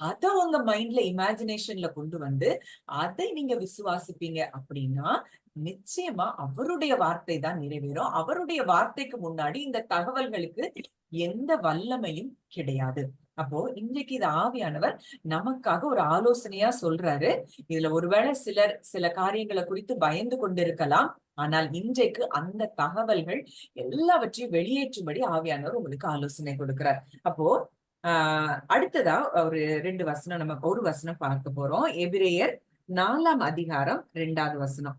அதை உங்க மைண்ட்ல இமேஜினேஷன்ல கொண்டு வந்து அதை நீங்க விசுவாசிப்பீங்க அப்படின்னா நிச்சயமா அவருடைய வார்த்தை தான் நிறைவேறும். அவருடைய வார்த்தைக்கு முன்னாடி இந்த தகவல்களுக்கு எந்த வல்லமையும் கிடையாது. அப்போ இன்றைக்கு இது ஆவியானவர் நமக்காக ஒரு ஆலோசனையா சொல்றாரு. இதுல ஒருவேளை சிலர் சில காரியங்களை குறித்து பயந்து கொண்டிருக்கலாம். ஆனால் இன்றைக்கு அந்த தகவல்கள் எல்லாவற்றையும் வெளியேற்றும்படி ஆவியானவர் உங்களுக்கு ஆலோசனை கொடுக்கிறார். அப்போ அடுத்ததா ஒரு 2 வசனம், நம்ம ஒரு வசனம் பார்க்க போறோம். எபிரேயர் 4ஆம் அதிகாரம் 2வது வசனம்.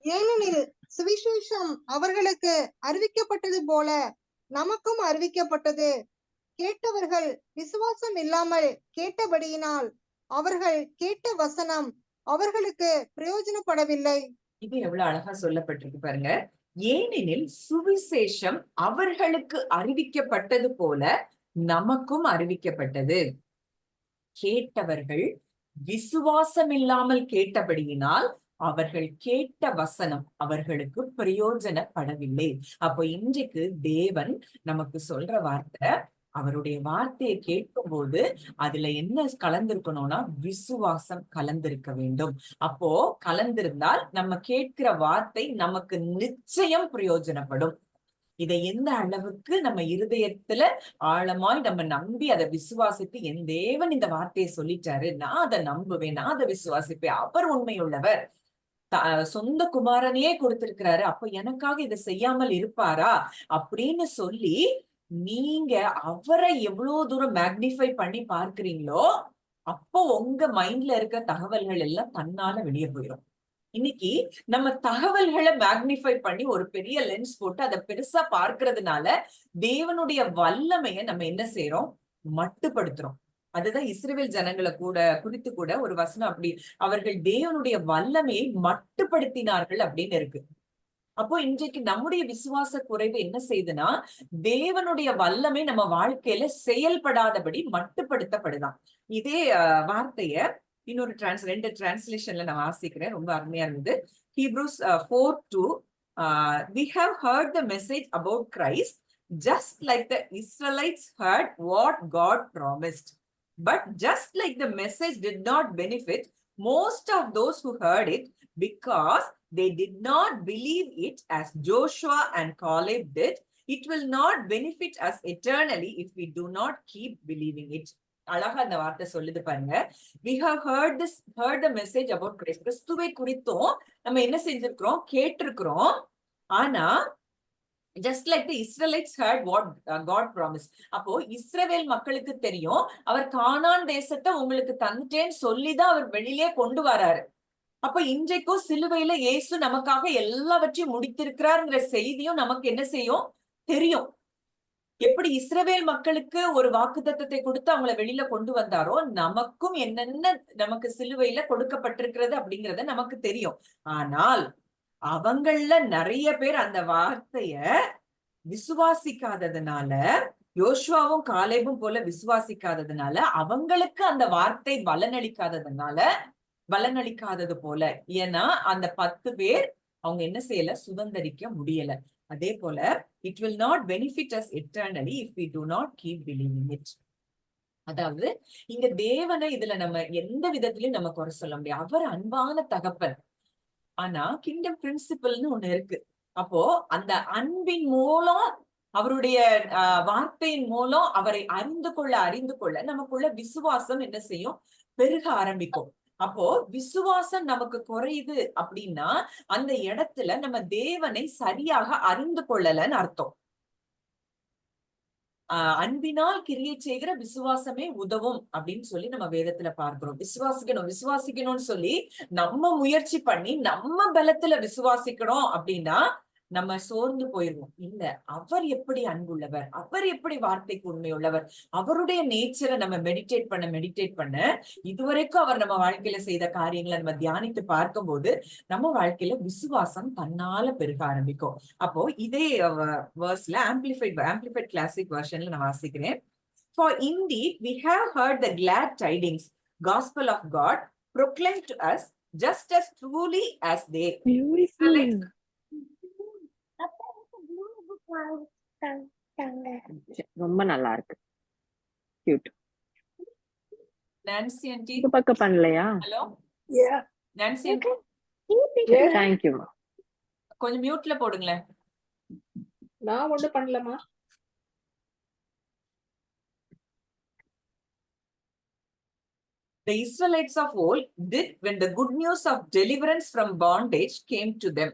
ஏனெனில் சுவிசேஷம் அவர்களுக்கு அறிவிக்கப்பட்டது போல நமக்கும் அறிவிக்கப்பட்டது. கேட்டவர்கள் விசுவாசம் இல்லாமல் கேட்டபடியினால் அவர்கள் கேட்ட வசனம் அவர்களுக்கு பிரயோஜனப்படவில்லை. இது எவ்வளவு அழகா சொல்லப்பட்டிருக்கு பாருங்க. ஏனெனில் சுவிசேஷம் அவர்களுக்கு அறிவிக்கப்பட்டது போல நமக்கும் அறிவிக்கப்பட்டது. கேட்டவர்கள் விசுவாசம் இல்லாமல் கேட்டபடியினால் அவர்கள் கேட்ட வசனம் அவர்களுக்கு பிரயோஜனப்படவில்லை. அப்போ இன்றைக்கு தேவன் நமக்கு சொல்ற வார்த்தை, அவருடைய வார்த்தையை கேட்கும் போது அதுல என்ன கலந்திருக்கணும்னா விசுவாசம் கலந்திருக்க வேண்டும். அப்போ கலந்திருந்தால் நம்ம கேட்கிற வார்த்தை நமக்கு நிச்சயம் பிரயோஜனப்படும். இதை எந்த அளவுக்கு நம்ம இருதயத்துல ஆழமாய் நம்ம நம்பி அதை விசுவாசித்து, என் தேவன் இந்த வார்த்தையை சொல்லிட்டாரு, நான் அதை நம்புவேன், நான் அதை விசுவாசிப்பேன், அவர் உண்மையுள்ளவர், சொந்த குமாரனையே கொடுத்திருக்கிறாரு, அப்ப எனக்காக இதை செய்யாமல் இருப்பாரா அப்படின்னு சொல்லி நீங்க அவரை எவ்வளவு தூரம் மேக்னிஃபை பண்ணி பார்க்கிறீங்களோ அப்போ உங்க மைண்ட்ல இருக்க தகவல்கள் எல்லாம் தன்னால வெளியே போயிடும். இன்னைக்கு நம்ம தகவல்களை மேக்னிஃபை பண்ணி ஒரு பெரிய லென்ஸ் போட்டு அதை பெருசா பார்க்கறதுனால தேவனுடைய வல்லமையை நம்ம என்ன செய்யறோம், மட்டுப்படுத்துறோம். அதுதான் இஸ்ரவேல் ஜனங்களை குறித்து கூட ஒரு வசனம் அப்படி, அவர்கள் தேவனுடைய வல்லமையை மட்டுப்படுத்தினார்கள் அப்படின்னு இருக்கு. அப்போ இன்றைக்கு நம்முடைய விசுவாச குறைவு என்ன செய்யுதுன்னா, தேவனுடைய வல்லமை நம்ம வாழ்க்கையில செயல்படாதபடி மட்டுப்படுத்தப்படுதான். இதே வார்த்தைய இன்னொரு 2 டிரான்ஸ்லேஷன்ல நான் வாசிக்கிறேன், ரொம்ப அருமையா இருந்தது. Hebrews 4:2 we have heard the message about Christ just like the Israelites heard what God promised, but just like the message did not benefit most of those who heard it because they did not believe it as Joshua and Caleb did, it will not benefit us eternally if we do not keep believing it. அழகா அந்த வார்த்தை சொல்லுது பாருங்க. We have heard the message about Christ. கிறிஸ்துவை குறித்தும் நம்ம என்ன செஞ்சிருக்கிறோம், கேட்டிருக்கிறோம். ஆனா just like the Israelites heard what God promised. அப்போ இஸ்ரவேல் மக்களுக்கு தெரியும், அவர் கானான் தேசத்தை உங்களுக்கு தந்துட்டேன்னு சொல்லிதான் அவர் வெளியிலே கொண்டு வராரு. அப்ப இன்றைக்கும் சிலுவையில இயேசு நமக்காக எல்லாவற்றையும் முடித்திருக்கிறார்ங்கிற செய்தியும் நமக்கு என்ன செய்யும், தெரியும். எப்படி இஸ்ரவேல் மக்களுக்கு ஒரு வாக்குத்தத்தத்தை கொடுத்து அவங்களை வெளியில கொண்டு வந்தாரோ, நமக்கும் என்னென்ன நமக்கு சிலுவையில கொடுக்கப்பட்டிருக்கிறது அப்படிங்கறத நமக்கு தெரியும். ஆனால் அவங்கள நிறைய பேர் அந்த வார்த்தைய விசுவாசிக்காததுனால, யோசுவாவும் காலேபும் போல விசுவாசிக்காததுனால, அவங்களுக்கு அந்த வார்த்தை பலனளிக்காதது போல. ஏன்னா அந்த 10 பேர் அவங்க என்ன செய்யல, சுதந்தரிக்க முடியல. அதே போல it will not benefit us eternally if we do not keep believing it. அதாவது இங்க தேவனை இதுல நம்ம எந்த விதத்திலயும் நம்ம குறை சொல்ல முடியாது. அவர் அன்பான தகப்பன். ஆனா கிங்டம் பிரின்சிபல்னு ஒண்ணு இருக்கு. அப்போ அந்த அன்பின் மூலம், அவருடைய வார்த்தையின் மூலம் அவரை அறிந்து கொள்ள நமக்குள்ள விசுவாசம் என்ன செய்யும், பெருக ஆரம்பிக்கும். அப்போ விசுவாசம் நமக்கு குறையுது அப்படின்னா அந்த இடத்துல நம்ம தேவனை சரியாக அறிந்து கொள்ளலன்னு அர்த்தம். அன்பினால் கிரியை செய்கிற விசுவாசமே உதவும் அப்படின்னு சொல்லி நம்ம வேதத்துல பார்க்கிறோம். விசுவாசிக்கணும்னு சொல்லி நம்ம முயற்சி பண்ணி நம்ம பலத்துல விசுவாசிக்கணும் அப்படின்னா நம்ம சோர்ந்து போயிருவோம். இல்ல, அவர் எப்படி அன்புள்ளவர், அவர் எப்படி வார்த்தைக்கு உண்மையுள்ளவர், அவருடைய நேச்சரை நம்ம மெடிடேட் பண்ண இதுவரைக்கும் அவர் நம்ம வாழ்க்கையில செய்த காரியங்களை நம்ம தியானித்து பார்க்கும்போது நம்ம வாழ்க்கையில விசுவாசம் தன்னால பெருக ஆரம்பிக்கும். அப்போ இதே வேர்ஸ்ல ஆம்பிளிஃபைட் கிளாசிக் வெர்ஷன்ல நான் வாசிக்கிறேன். For indeed we have heard the glad tidings, gospel of God, proclaimed to us just as truly as they. ரொம்ப நல்லா இருக்கு. கியூட். நான்சி ஆண்டி பக்கம் பண்ணலையா? Hello Nancy aunty thank you. கொஞ்சம் மியூட்ல போடுங்களேன். நான் ஒண்ணு பண்ணலமா. The Israelites of old did when the good news of deliverance from bondage came to them.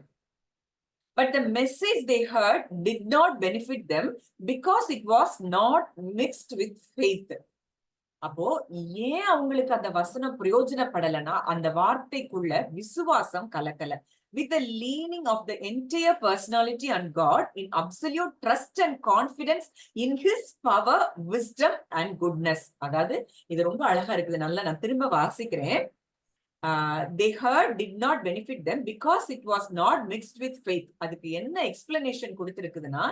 But the message they heard did not benefit them because it was not mixed with faith. அப்போ ஏன் அவங்களுக்கு அந்த வசனம் பிரயோஜனப்படலைன்னா அந்த வார்த்தைக்குள்ள விசுவாசம் கலக்கல. With the leaning of the entire personality on God in absolute trust and confidence in His power, wisdom and goodness. அதாவது இது ரொம்ப அழகா இருக்குது. நல்லா நான் திரும்ப வாசிக்கிறேன். They heard did not benefit them because it was not mixed with faith. அதுக்கு என்ன explanation கொடுத்திருக்குதுன்னா,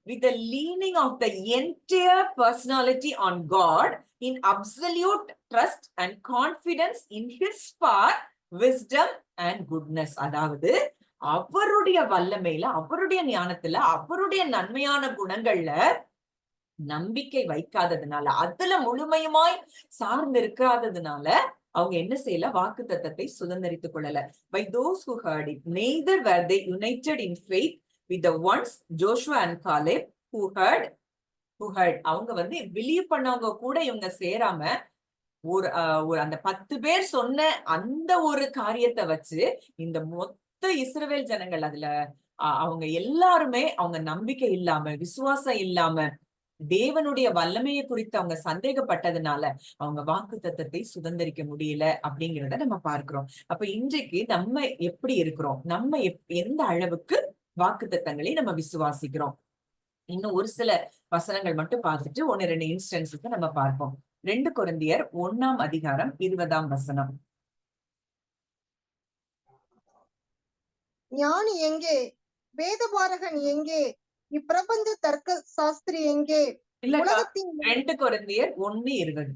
with the leaning of the entire personality on God in absolute trust and confidence in His power, wisdom and goodness. அதாவது அவருடைய வல்லமையில, அவருடைய ஞானத்துல, அவருடைய நன்மையான குணங்கள்ல நம்பிக்கை வைக்காததுனால, அதுல முழுமையுமாய் சார்ந்து இருக்காததுனால அவங்க என்ன செய்யல, வாக்குத்தத்தத்தை சுதந்தரித்துக் கொள்ளல. By those who heard it, neither were they united in faith with the ones Joshua and Caleb who heard. அவங்க பிலீவ் பண்ணவங்க கூட இவங்க சேராம ஒரு அந்த 10 பேர் சொன்ன அந்த ஒரு காரியத்தை வச்சு இந்த மொத்த இஸ்ரவேல் ஜனங்கள் அதுல அவங்க எல்லாருமே அவங்க நம்பிக்கை இல்லாம, விசுவாசம் இல்லாம, தேவனுடைய வல்லமையை குறித்து அவங்க சந்தேகப்பட்டதுனால அவங்க வாக்குத்தத்தத்தை சுதந்தரிக்க முடியல அப்படிங்கிறத நம்ம பார்க்கிறோம். அப்ப இன்றைக்கு நம்ம எப்படி இருக்கிறோம், நம்ம எந்த அளவுக்கு வாக்குத்தத்தங்களை நம்ம விசுவாசிக்கிறோம். இன்னும் ஒரு சில வசனங்கள் மட்டும் பார்த்துட்டு 1-2 இன்ஸ்டன்ஸுக்கு நம்ம பார்ப்போம். 2 கொரிந்தியர் 1ஆம் அதிகாரம் 20ஆம் வசனம். ஞானி எங்கே? வேதபாரகன் எங்கே? இப்பிரபஞ்ச தர்க்க சாஸ்திரி எங்கே? உலகத்தின் 2 கொரிந்தியர் 1:20.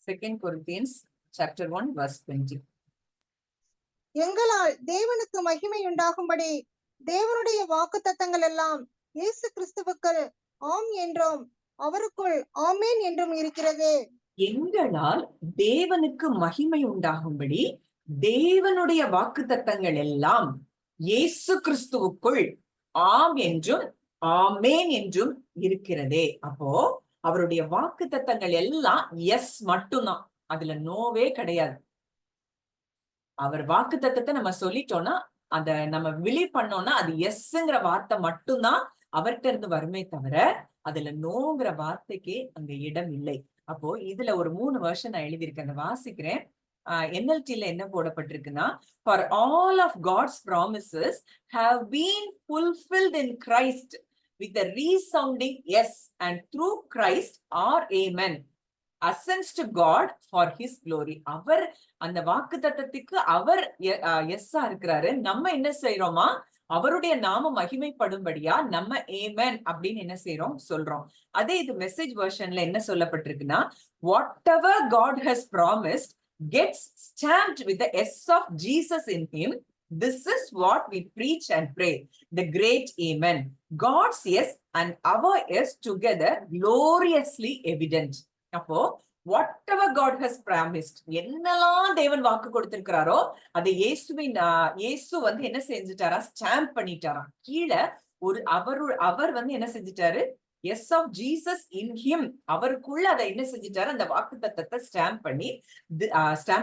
Second Corinthians chapter 1 verse 20. எங்களால் தேவனுக்கு மகிமை உண்டாகும்படி தேவனுடைய வாக்குத்தத்தங்கள் எல்லாம் இயேசு கிறிஸ்துவுக்குள் ஆம் என்றும் அவருக்குள் ஆமேன் என்றும் இருக்கிறது. எங்களால் தேவனுக்கு மகிமை உண்டாகும்படி தேவனுடைய வாக்குத்தத்தங்கள் எல்லாம் இயேசு கிறிஸ்துவுக்குள் ஆம் என்றும் ஆமேன் என்றும் இருக்கிறதே. அப்போ அவருடைய வாக்குத்தத்தங்கள் எல்லாம் எஸ் மட்டும்தான், அதுல நோவே கிடையாது. அவர் வாக்குத்தத்தத்தை நம்ம சொல்லிட்டோம்னா, அத நம்ம பிலீவ் பண்ணோம்னா அது எஸ்ங்கிற வார்த்தை மட்டும்தான் அவர்கிட்ட இருந்து வருமே தவிர அதுல நோங்கிற வார்த்தைக்கே அங்க இடம் இல்லை. அப்போ இதுல ஒரு 3 வருஷம் நான் எழுதியிருக்கேன், வாசிக்கிறேன். NLT-ல என்ன போடப்பட்டிருக்குன்னா, for all of God's promises have been fulfilled in Christ with a resounding yes, and through Christ our amen ascends to God for His glory. அவர் அந்த வாக்குத்தத்தத்துக்கு அவர் எஸ்ஸா இருக்கிறாரு. நம்ம என்ன செய்யறோமா, அவருடைய நாம மகிமைப்படும்படியா நம்ம ஏமன் அப்படின்னு என்ன செய்யறோம், சொல்றோம். அதே இது மெசேஜ் வெர்ஷன்ல என்ன சொல்லப்பட்டிருக்குன்னா, whatever God has promised gets stamped with the S of Jesus in Him. This is what we preach and pray, the great amen. God's yes and our yes together gloriously evident. அப்போ whatever God has promised, என்னெல்லாம் தேவன் வாக்கு கொடுத்திருக்கிறாரோ அதை இயேசு என்ன செஞ்சுட்டாரா, stamp பண்ணிட்டாராம். கீழே ஒரு அவர் என்ன செஞ்சுட்டாரு, yes of Jesus in him, அவருக்குள்ள அதை என்ன செஞ்சுட்டாரு, அந்த வாக்குத்தத்தத்தை ஸ்டாம்ப்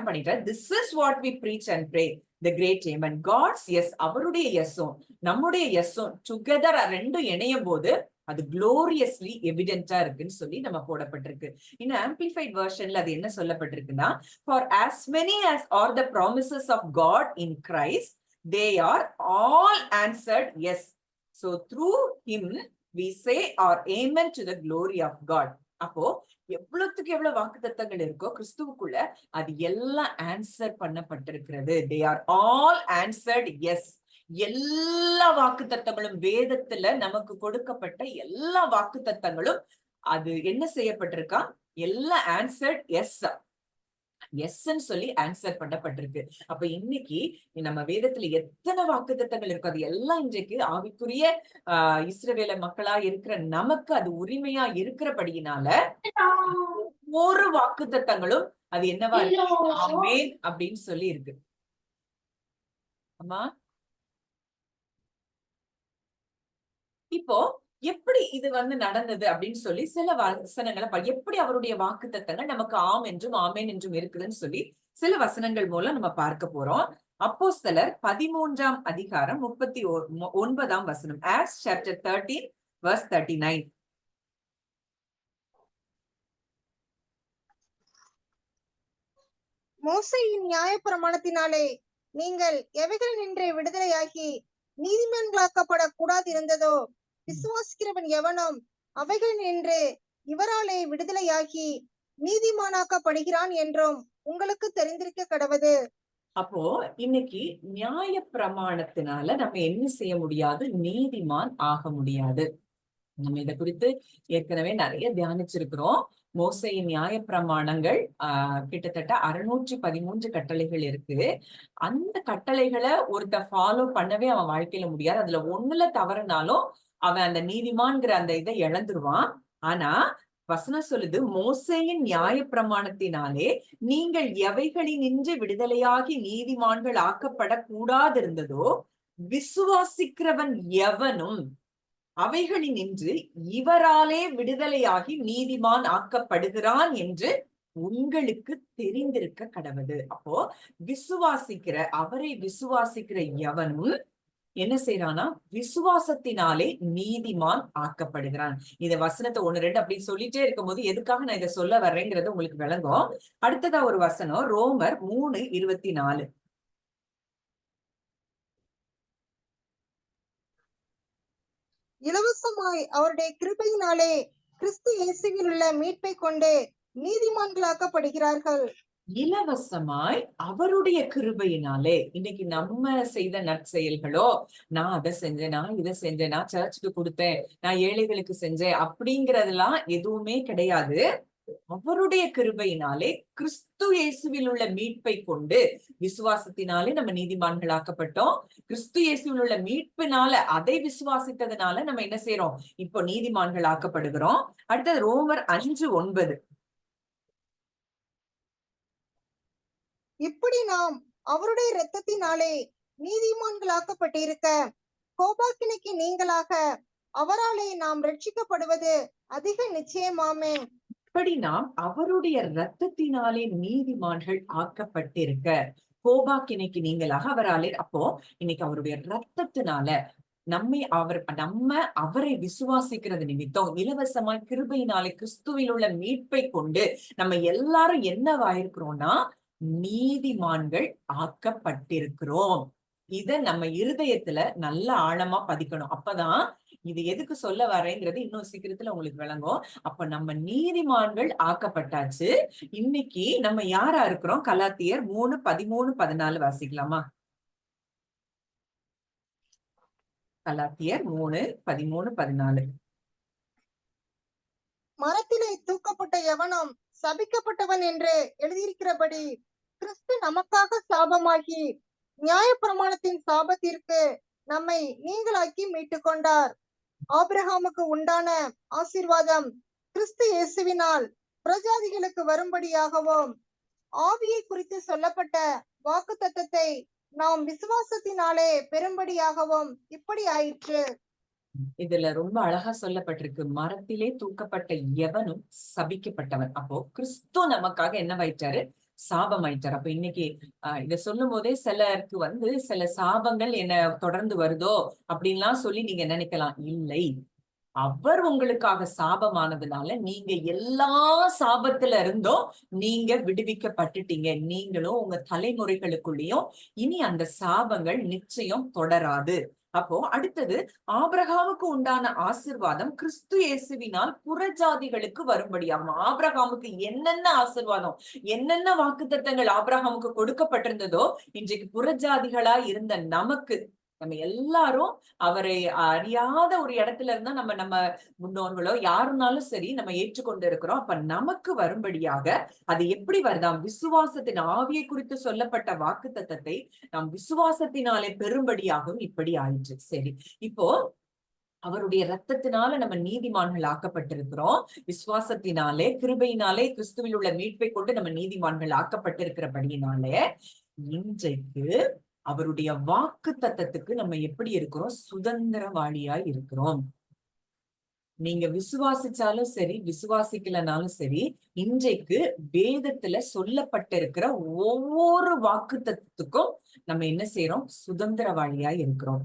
பண்ணிட்டாரு. This is what we preach and pray, the great amen. God's yes, அவருடைய எஸ்ஸும் நம்முடைய எஸ்ஸும் டுகெதர் ரெண்டும் இணையும் போது அது gloriously எவிடென்டா இருக்குன்னு சொல்லி நம்ம போடப்பட்டிருக்கு. இன்னும் ஆம்பிளிஃபைட் வெர்ஷன்ல அது என்ன சொல்லப்பட்டிருக்குன்னா, for as many as are the promises of God in Christ, they are all answered yes. So through him we say our amen to the glory of God. அப்போ எவ்வளவுக்கு எவ்வளவு வாக்குத்தத்தங்கள் இருக்கோ கிறிஸ்துவுக்குள்ள அது எல்லாம் answer பண்ணப்பட்டிருக்கிறது. they are all answered yes. எல்லா வாக்குத்தத்தங்களும் வேதத்துல நமக்கு கொடுக்கப்பட்ட எல்லா வாக்குத்தத்தங்களும் அது என்ன செய்யப்பட்டிருக்கா, எல்லாம் ஆன்சர்ட் எஸ் எஸ்ன்னு சொல்லி ஆன்சர் பண்ணப்பட்டிருக்கு. அப்ப இன்னைக்கு நம்ம வேதத்துல எத்தனை வாக்குத்தத்தங்கள் இருக்கு, அது எல்லாம் இன்றைக்கு ஆவிக்குரிய இஸ்ரவேல மக்களா இருக்கிற நமக்கு அது உரிமையா இருக்கிறபடியினால ஒவ்வொரு வாக்குத்தத்தங்களும் அது என்னவா இருக்கு, ஆமென் அப்படின்னு சொல்லி இருக்கு. ஆமா, இப்போ எப்படி இது நடந்தது அப்படின்னு சொல்லி சில வசனங்களை எப்படி அவருடைய வாக்குத்தத்தங்கள் நமக்கு ஆம் என்றும் ஆமேன் என்றும் இருக்குதுன்னு சொல்லி சில வசனங்கள் மூலம் நம்ம பார்க்க போறோம். அப்போஸ்தலர் 13ஆம் அதிகாரம் 39ஆம் வசனம். Acts chapter 13 verse 39. மோசேயின் நியாயப்பிரமாணத்தினாலே நீங்கள் எவைகளினின்று விடுதலையாகி நீதிமான்களாக்கப்படக்கூடாது இருந்ததோ, விசுவாசிக்கிறவன் எவனும் அவைகளினின்று இவராலே விடுதலையாகி நீதிமானாக்கப்படுகிறான் என்றும் உங்களுக்கு தெரிந்திருக்க கடவது. அப்போ இன்னைக்கு நியாய பிரமாணத்தினால நம்ம என்ன செய்ய முடியாது, நீதிமான் ஆக முடியாது. நம்ம இதை குறித்து ஏற்கனவே நிறைய தியானிச்சிருக்கிறோம். மோசேயின் நியாய பிரமாணங்கள் கிட்டத்தட்ட 613 கட்டளைகள் இருக்கு. அந்த கட்டளைகளை ஒருத்த ஃபாலோ பண்ணவே அவன் வாழ்க்கையில முடியாது. அதுல ஒண்ணுல தவறுனாலும் அவன் அந்த நீதிமான்கிற அந்த இதை இழந்துருவான். ஆனா வசனம் சொல்லுது, மோசேயின் நியாய பிரமாணத்தினாலே நீங்கள் எவைகளினின்று விடுதலையாகி நீதிமான்கள் ஆக்கப்படக்கூடாது இருந்ததோ, விசுவாசிக்கிறவன் எவனும் அவைகளினின்று இவராலே விடுதலையாகி நீதிமான் ஆக்கப்படுகிறான் என்று உங்களுக்கு தெரிந்திருக்க கடவது. அப்போ அவரை விசுவாசிக்கிற எவனும் என்ன செய்யறானா, விசுவாசத்தினாலே நீதிமான் ஆக்கப்படுகிறான். இந்த வசனத்தை 1, 2 அப்படி சொல்லிட்டே இருக்கும் போது எதுக்காக நான் இதை சொல்ல வர்றேங்கிறது உங்களுக்கு விளங்கும். அடுத்ததா ஒரு வசனம், ரோமர் 3:24. இலவசமாய் அவருடைய கிருபையினாலே கிறிஸ்து இயேசுவில் உள்ள மீட்பை கொண்டு நீதிமான்களாக்கப்படுகிறார்கள். இலவசமாய் அவருடைய கிருபையினாலே. இன்னைக்கு நம்ம செய்த நற்செயல்களோ, நான் அதை செஞ்சேன், நான் இதை செஞ்சேன், நான் சர்ச்சுக்கு கொடுத்தேன், நான் ஏழைகளுக்கு செஞ்சேன் அப்படிங்கறதெல்லாம் எதுவுமே கிடையாது. அவருடைய கிருபையினாலே கிறிஸ்து இயேசுவில் உள்ள மீட்பை கொண்டு விசுவாசத்தினாலே நம்ம நீதிமான்களாக்கப்பட்டோம். கிறிஸ்து இயேசுவில் உள்ள மீட்பினால அதை விசுவாசித்ததுனால நம்ம என்ன செய்யறோம், இப்போ நீதிமான்கள் ஆக்கப்படுகிறோம். அடுத்தது ரோமர் 5:9. இப்படி நாம் அவருடைய இரத்தத்தினாலே நீதிமான்களாக்கப்பட்டிருக்க கோபாக்கினைக்கு நீங்களாக அவராலே நாம் ரட்சிக்கப்படுவது அதிக நிச்சயமாமே. இப்படி நாம் அவருடைய இரத்தத்தினாலே நீதிமான்கள் ஆக்கப்பட்டிருக்க கோபாக்கினைக்கு நீங்களாக அவராலே. அப்போ இன்னைக்கு அவருடைய இரத்தத்தினால நம்ம அவரை விசுவாசிக்கிறது நிமித்தம் இலவசமாய் கிருபையினாலே கிறிஸ்துவில் உள்ள மீட்பை கொண்டு நம்ம எல்லாரும் என்னவாயிருக்கிறோம்னா நீதிமான்கள் ஆக்கப்பட்டிருக்கிறோம். இத நம்ம இருதயத்துல நல்ல ஆழமா பதிக்கணும். அப்பதான் இது எதுக்கு சொல்ல வரேங்கிறது இன்னும் சீக்கிரத்துல உங்களுக்கு விளங்கும். அப்ப நம்ம நீதிமான்கள் ஆக்கப்பட்டாச்சு. இன்னைக்கு நம்ம யாரா இருக்கிறோம்? கலாத்தியர் 3:13-14 வாசிக்கலாமா? கலாத்தியர் 3:13-14. மரத்திலே தூக்கப்பட்ட எவனும் சபிக்கப்பட்டவன் என்று எழுதியிருக்கிறபடி கிறிஸ்து நமக்காக சாபமாகி நியாயப்பிரமாணத்தின் சாபத்திற்கு நம்மை நீங்களாக்கி மீட்டுக் கொண்டார். ஆபிரகாமுக்கு உண்டான ஆசீர்வாதம் கிறிஸ்து இயேசுவினால் பிரஜாதிகளுக்கு வரும்படியாகவும் ஆவியை குறித்து சொல்லப்பட்ட வாக்குத்தத்தத்தை நாம் விசுவாசத்தினாலே பெரும்படியாகவும் இப்படி ஆயிற்று. இதுல ரொம்ப அழகா சொல்லப்பட்டிருக்கு, மரத்திலே தூக்கப்பட்ட எவனும் சபிக்கப்பட்டவன். அப்போ கிறிஸ்து நமக்காக என்ன ஆயிட்டாரு? சாபம் ஆயிட்டாரு. அப்ப இன்னைக்கு இத சொல்லும் போதே சிலருக்கு சில சாபங்கள் என்ன தொடர்ந்து வருதோ அப்படின்லாம் சொல்லி நீங்க நினைக்கலாம். இல்லை, அவர் உங்களுக்காக சாபமானதுனால நீங்க எல்லா சாபத்துல இருந்தும் நீங்க விடுவிக்கப்பட்டுட்டீங்க. நீங்களும் உங்க தலைமுறைகளுக்குள்ளேயும் இனி அந்த சாபங்கள் நிச்சயம் தொடராது. அப்போ அடுத்தது, ஆபிரகாமுக்கு உண்டான ஆசீர்வாதம் கிறிஸ்து இயேசுவினால் புறஜாதிகளுக்கு வரும்படியாகும். ஆபிரகாமுக்கு என்னென்ன ஆசீர்வாதம், என்னென்ன வாக்குத்தத்தங்கள் ஆபிரகாமுக்கு கொடுக்கப்பட்டிருந்ததோ இன்றைக்கு புறஜாதிகளா இருந்த நமக்கு, நம்ம எல்லாரும் அவரை அறியாத ஒரு இடத்துல இருந்தா நம்ம முன்னோர்களோ யாருனாலும் சரி நம்ம ஏற்றுக்கொண்டு இருக்கிறோம். அப்ப நமக்கு வரும்படியாக அது எப்படி வருதாம்? விசுவாசத்தின் ஆவியை குறித்து சொல்லப்பட்ட வாக்குத்தத்தத்தை நாம் விசுவாசத்தினாலே பெறும்படியாகவும் இப்படி ஆயிற்று. சரி, இப்போ அவருடைய ரத்தத்தினால நம்ம நீதிமான்கள் ஆக்கப்பட்டிருக்கிறோம். விசுவாசத்தினாலே, கிருபையினாலே, கிறிஸ்துவில் உள்ள மீட்பை கொண்டு நம்ம நீதிமான்கள் ஆக்கப்பட்டிருக்கிறபடியினாலே இன்றைக்கு அவருடைய வாக்கு தத்தத்துக்கு நம்ம எப்படி இருக்கிறோம்? சுதந்திரவாளியாய் இருக்கிறோம். நீங்க விசுவாசிச்சாலும் சரி, விசுவாசிக்கலனாலும் சரி, இன்றைக்கு வேதத்துல சொல்லப்பட்டிருக்கிற ஒவ்வொரு வாக்கு தத்துவத்துக்கும் நம்ம என்ன செய்யறோம்? சுதந்திரவாளியாய் இருக்கிறோம்.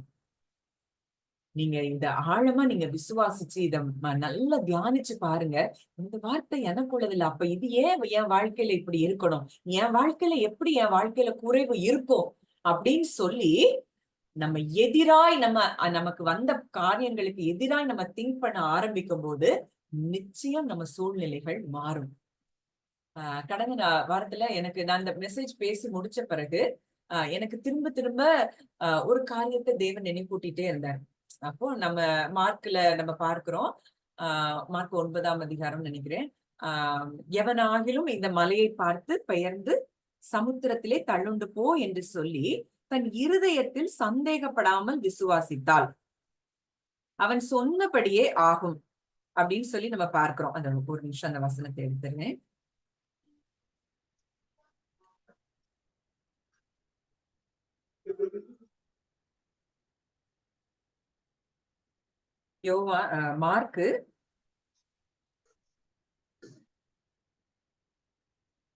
நீங்க இத ஆழமா நீங்க விசுவாசிச்சு இத நல்லா தியானிச்சு பாருங்க. இந்த வார்த்தை எனக்குள்ளது இல்ல, அப்ப இது ஏன் என் வாழ்க்கையில இப்படி இருக்கணும், என் வாழ்க்கையில எப்படி என் வாழ்க்கையில குறைவு இருக்கும் அப்படின்னு சொல்லி நம்ம எதிராய் நமக்கு வந்த காரியங்களுக்கு எதிராய் நம்ம திங்க் பண்ண ஆரம்பிக்கும் போது நிச்சயம் நம்ம சூழ்நிலைகள் மாறும். கடந்த வாரத்துல நான் இந்த மெசேஜ் பேசி முடிச்ச பிறகு எனக்கு திரும்ப திரும்ப ஒரு காரியத்தை தேவன் நினைப்பூட்டிட்டே இருந்தார். அப்போ நம்ம மார்க்ல நம்ம பார்க்கிறோம், மார்க் 9ஆம் அதிகாரம் நினைக்கிறேன். எவனாகிலும் இந்த மலையை பார்த்து பெயர்ந்து சமுத்திரத்திலே தள்ளுண்டு போ என்று சொல்லி தன் இருதயத்தில் சந்தேகப்படாமல் விசுவாசித்தால் அவன் சொன்னபடியே ஆகும் அப்படின்னு சொல்லி நம்ம பார்க்கிறோம். அந்த ஒரு நிமிஷம் அந்த வசனத்தை எடுத்துருங்க. மார்க்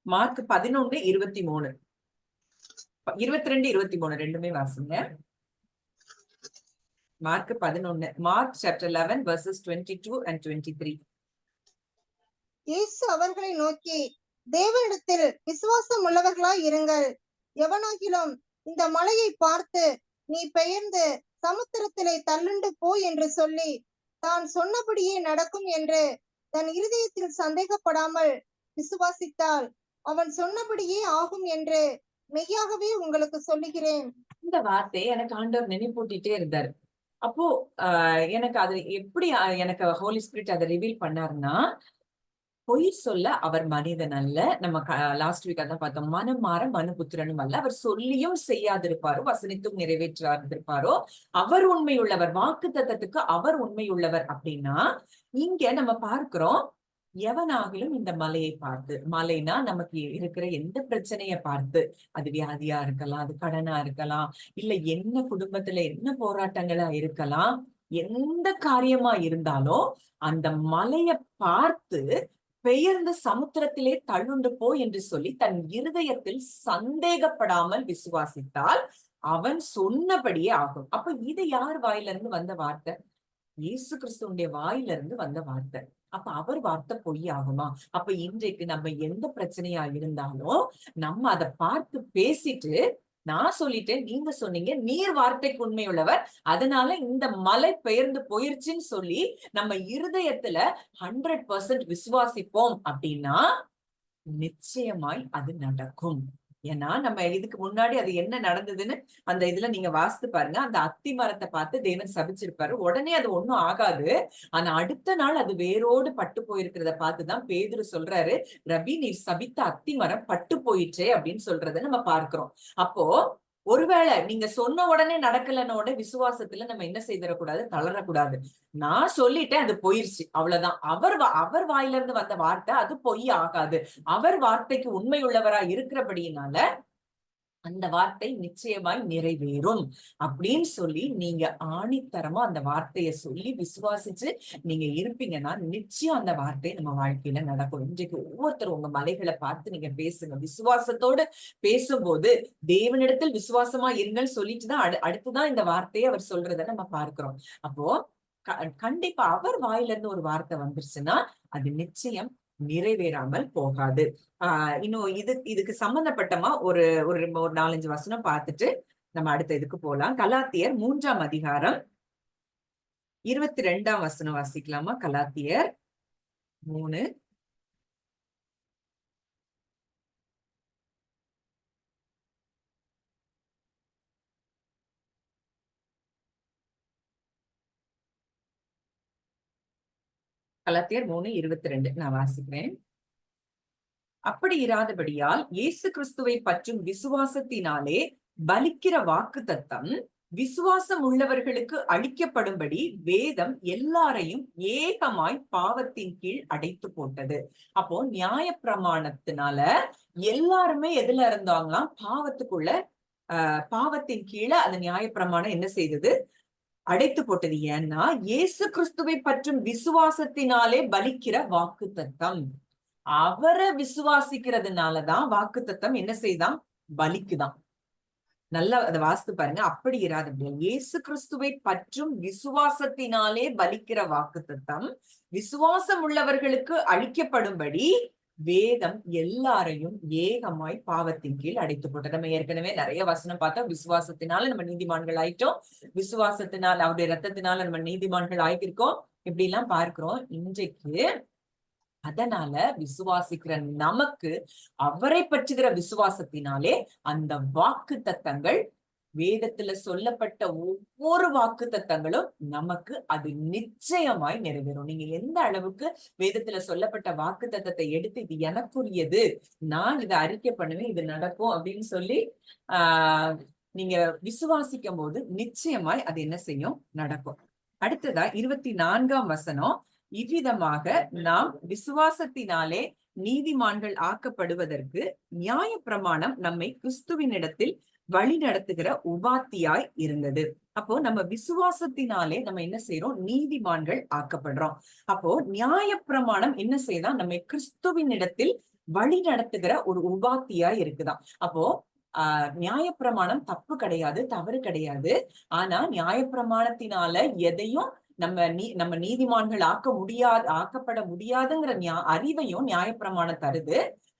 11:23, 22-23 ரெண்டுமே வாசிங்க. Mark 11, mark chapter 11 verses 22 and 23. இயேசு அவர்களை நோக்கி, தேவனிடத்தில் விசுவாசம் உள்ளவர்களாய் இருங்கள். எவனாகிலும் இந்த மலையை பார்த்து நீ பெயர்ந்து சமுத்திரத்திலே தள்ளுண்டு போ என்று சொல்லி தான் சொன்னபடியே நடக்கும் என்று தன் இருதயத்தில் சந்தேகப்படாமல் விசுவாசித்தால் அவன் சொன்னபடியே ஆகும் என்று மெய்யாகவே உங்களுக்கு சொல்லுகிறேன். இந்த வார்த்தை எனக்கு ஆண்டவர் நினைப்பூட்டிட்டே இருந்தார். அப்போ எனக்கு அது எப்படி எனக்கு ஹோலி ஸ்பிரிட் அதை ரிவீல் பண்ணாருன்னா, பொய் சொல்ல அவர் மனிதன் அல்ல. நம்ம லாஸ்ட் வீக் அதான் பார்த்தோம். மனம் மாற மனுபுத்திரனும் அல்ல. அவர் சொல்லியும் செய்யாதிருப்பாரோ, வசனித்தும் நிறைவேற்றாதிருப்பாரோ அவர் உண்மையுள்ளவர். வாக்கு தத்தத்துக்கு அவர் உண்மையுள்ளவர். அப்படின்னா இங்க நம்ம பார்க்கிறோம், எவனாகிலும் இந்த மலையை பார்த்து, மலைனா நமக்கு இருக்கிற எந்த பிரச்சனைய பார்த்து, அது வியாதியா இருக்கலாம், அது கடனா இருக்கலாம், இல்ல என்ன குடும்பத்துல என்ன போராட்டங்களா இருக்கலாம், எந்த காரியமா இருந்தாலும் அந்த மலைய பார்த்து பெயர்ந்து சமுத்திரத்திலே தள்ளுண்டு போ என்று சொல்லி தன் இருதயத்தில் சந்தேகப்படாமல் விசுவாசித்தால் அவன் சொன்னபடியே ஆகும். அப்ப இது யார் வாயிலிருந்து வந்த வார்த்தை? இயேசு கிறிஸ்துடைய வாயிலிருந்து வந்த வார்த்தை. அப்ப அவர் வார்த்தை பொய் ஆகுமா? அப்ப இன்றைக்கு நம்ம எந்த பிரச்சனையா இருந்தாலும் நம்ம அதை பார்த்து பேசிட்டு, நான் சொல்லிட்டேன், நீங்க சொன்னீங்க, நீர் வார்த்தைக்கு உண்மையுள்ளவர், அதனால இந்த மலை பெயர்ந்து போயிருச்சுன்னு சொல்லி நம்ம இருதயத்துல 100% விசுவாசிப்போம் அப்படின்னா நிச்சயமாய் அது நடக்கும். ஏன்னா நம்ம இதுக்கு முன்னாடி அது என்ன நடந்ததுன்னு அந்த இதுல நீங்க வாசித்து பாருங்க. அந்த அத்தி மரத்தை பார்த்து தேவன் சபிச்சிருப்பாரு. உடனே அது ஒண்ணும் ஆகாது. ஆனா அடுத்த நாள் அது வேரோடு பட்டு போயிருக்கிறத பார்த்துதான் பேதுரு சொல்றாரு, ரபி நீர் சபித்த அத்தி மரம் பட்டு போயிற்றே அப்படின்னு சொல்றத நம்ம பார்க்கிறோம். அப்போ ஒருவேளை நீங்க சொன்ன உடனே நடக்கலன்னு விசுவாசத்துல நம்ம என்ன செய்திடக்கூடாது? தளரக்கூடாது. நான் சொல்லிட்டேன், அது போயிருச்சு, அவ்வளவுதான். அவர் வாயில இருந்து வந்த வார்த்தை அது பொய் ஆகாது. அவர் வார்த்தைக்கு உண்மையுள்ளவரா இருக்கிறபடியினால அந்த வார்த்தை நிச்சயமாய் நிறைவேறும் அப்படின்னு சொல்லி நீங்க ஆணித்தரமா அந்த வார்த்தையை சொல்லி விசுவாசிச்சு நீங்க இருப்பீங்கன்னா நிச்சயம் அந்த வார்த்தை நம்ம வாழ்க்கையில நடக்கும். இன்றைக்கு ஒவ்வொருத்தரும் உங்க மலைகளை பார்த்து நீங்க பேசுங்க. விசுவாசத்தோடு பேசும்போது தேவனிடத்தில் விசுவாசமா இருங்கன்னு சொல்லிட்டுதான் அடுத்துதான் இந்த வார்த்தையை அவர் சொல்றதை நம்ம பார்க்கிறோம். அப்போ கண்டிப்பா அவர் வாயில இருந்து ஒரு வார்த்தை வந்துருச்சுன்னா அது நிச்சயம் நிறைவேறாமல் போகாது. இன்னும் இதுக்கு சம்பந்தப்பட்டமா ஒரு ஒரு 4-5 வசனம் பார்த்துட்டு நம்ம அடுத்த இதுக்கு போலாம். கலாத்தியர் 3ஆம் அதிகாரம் 22ஆம் வசனம் வாசிக்கலாமா? கலாத்தியர் 3. கலாத்தியர் 3:22 நான் வாசிக்கிறேன். அப்படி இராதபடியால் இயேசு கிறிஸ்துவை பற்றும் விசுவாசத்தினாலே பலிக்கிற வாக்கு தத்தம் விசுவாசம் உள்ளவர்களுக்கு அளிக்கப்படும்படி வேதம் எல்லாரையும் ஏகமாய் பாவத்தின் கீழ் அடைத்து போட்டது. அப்போ நியாய பிரமாணத்தினால எல்லாருமே எதுல இருந்தாங்களாம்? பாவத்துக்குள்ள பாவத்தின் கீழே அந்த நியாய பிரமாணம் என்ன செய்தது? அடைத்து போட்டது. ஏன்னா இயேசு கிறிஸ்துவை பற்றும் விசுவாசத்தினாலே பலிக்கிற வாக்கு தத்தம், அவரை விசுவாசிக்கிறதுனாலதான் வாக்கு தத்தம் என்ன செய்தான்? பலிக்குதான். நல்லா அதை வாசித்து பாருங்க. அப்படி இராது, இயேசு கிறிஸ்துவை பற்றும் விசுவாசத்தினாலே பலிக்கிற வாக்கு தத்தம் விசுவாசம் உள்ளவர்களுக்கு அளிக்கப்படும்படி வேதம் எல்லாரையும் ஏகமாய் பாவத்தின் கீழ் அடைத்து போட்டது. நம்ம ஏற்கனவே நிறைய வசனம் பார்த்தோம். விசுவாசத்தினால நம்ம நீதிமான்கள் ஆயிட்டோம், விசுவாசத்தினால அவருடைய ரத்தத்தினால நம்ம நீதிமான்கள் ஆகியிருக்கோம், இப்படி எல்லாம் பார்க்கிறோம். இன்றைக்கு அதனால விசுவாசிக்கிற நமக்கு அவரை பற்றுகிற விசுவாசத்தினாலே அந்த வாக்கு தத்தங்கள், வேதத்துல சொல்லப்பட்ட ஒவ்வொரு வாக்கு தத்தங்களும் நமக்கு அது நிச்சயமாய் நிறைவேறும். நீங்க எந்த அளவுக்கு வேதத்துல சொல்லப்பட்ட வாக்கு தத்தத்தை எடுத்து இது எனக்குரியது, நான் இதை அறிக்கை பண்ணுவேன், இது நடக்கும் அப்படின்னு சொல்லி நீங்க விசுவாசிக்கும் போது நிச்சயமாய் அது என்ன செய்யும்? நடக்கும். அடுத்ததா 24ஆம் வசனம். இவ்விதமாக நாம் விசுவாசத்தினாலே நீதிமான்கள் ஆக்கப்படுவதற்கு நியாய பிரமாணம் நம்மை கிறிஸ்துவினிடத்தில் வழி நடத்துகிற உபாத்தியாய் இருந்தது. அப்போ நம்ம விசுவாசத்தினாலே நம்ம என்ன செய்யறோம்? நீதிமான்கள் ஆக்கப்படுறோம். அப்போ நியாய பிரமாணம் என்ன செய்யலாம்? நம்மை கிறிஸ்துவின் இடத்தில் வழி நடத்துகிற ஒரு உபாத்தியாய் இருக்குதான். அப்போ நியாயப்பிரமாணம் தப்பு கிடையாது, தவறு கிடையாது. ஆனா நியாயப்பிரமாணத்தினால எதையும் நம்ம நீதிமான்கள் ஆக்கப்பட முடியாதுங்கிற அறிவையும் நியாயப்பிரமாணம் தருது.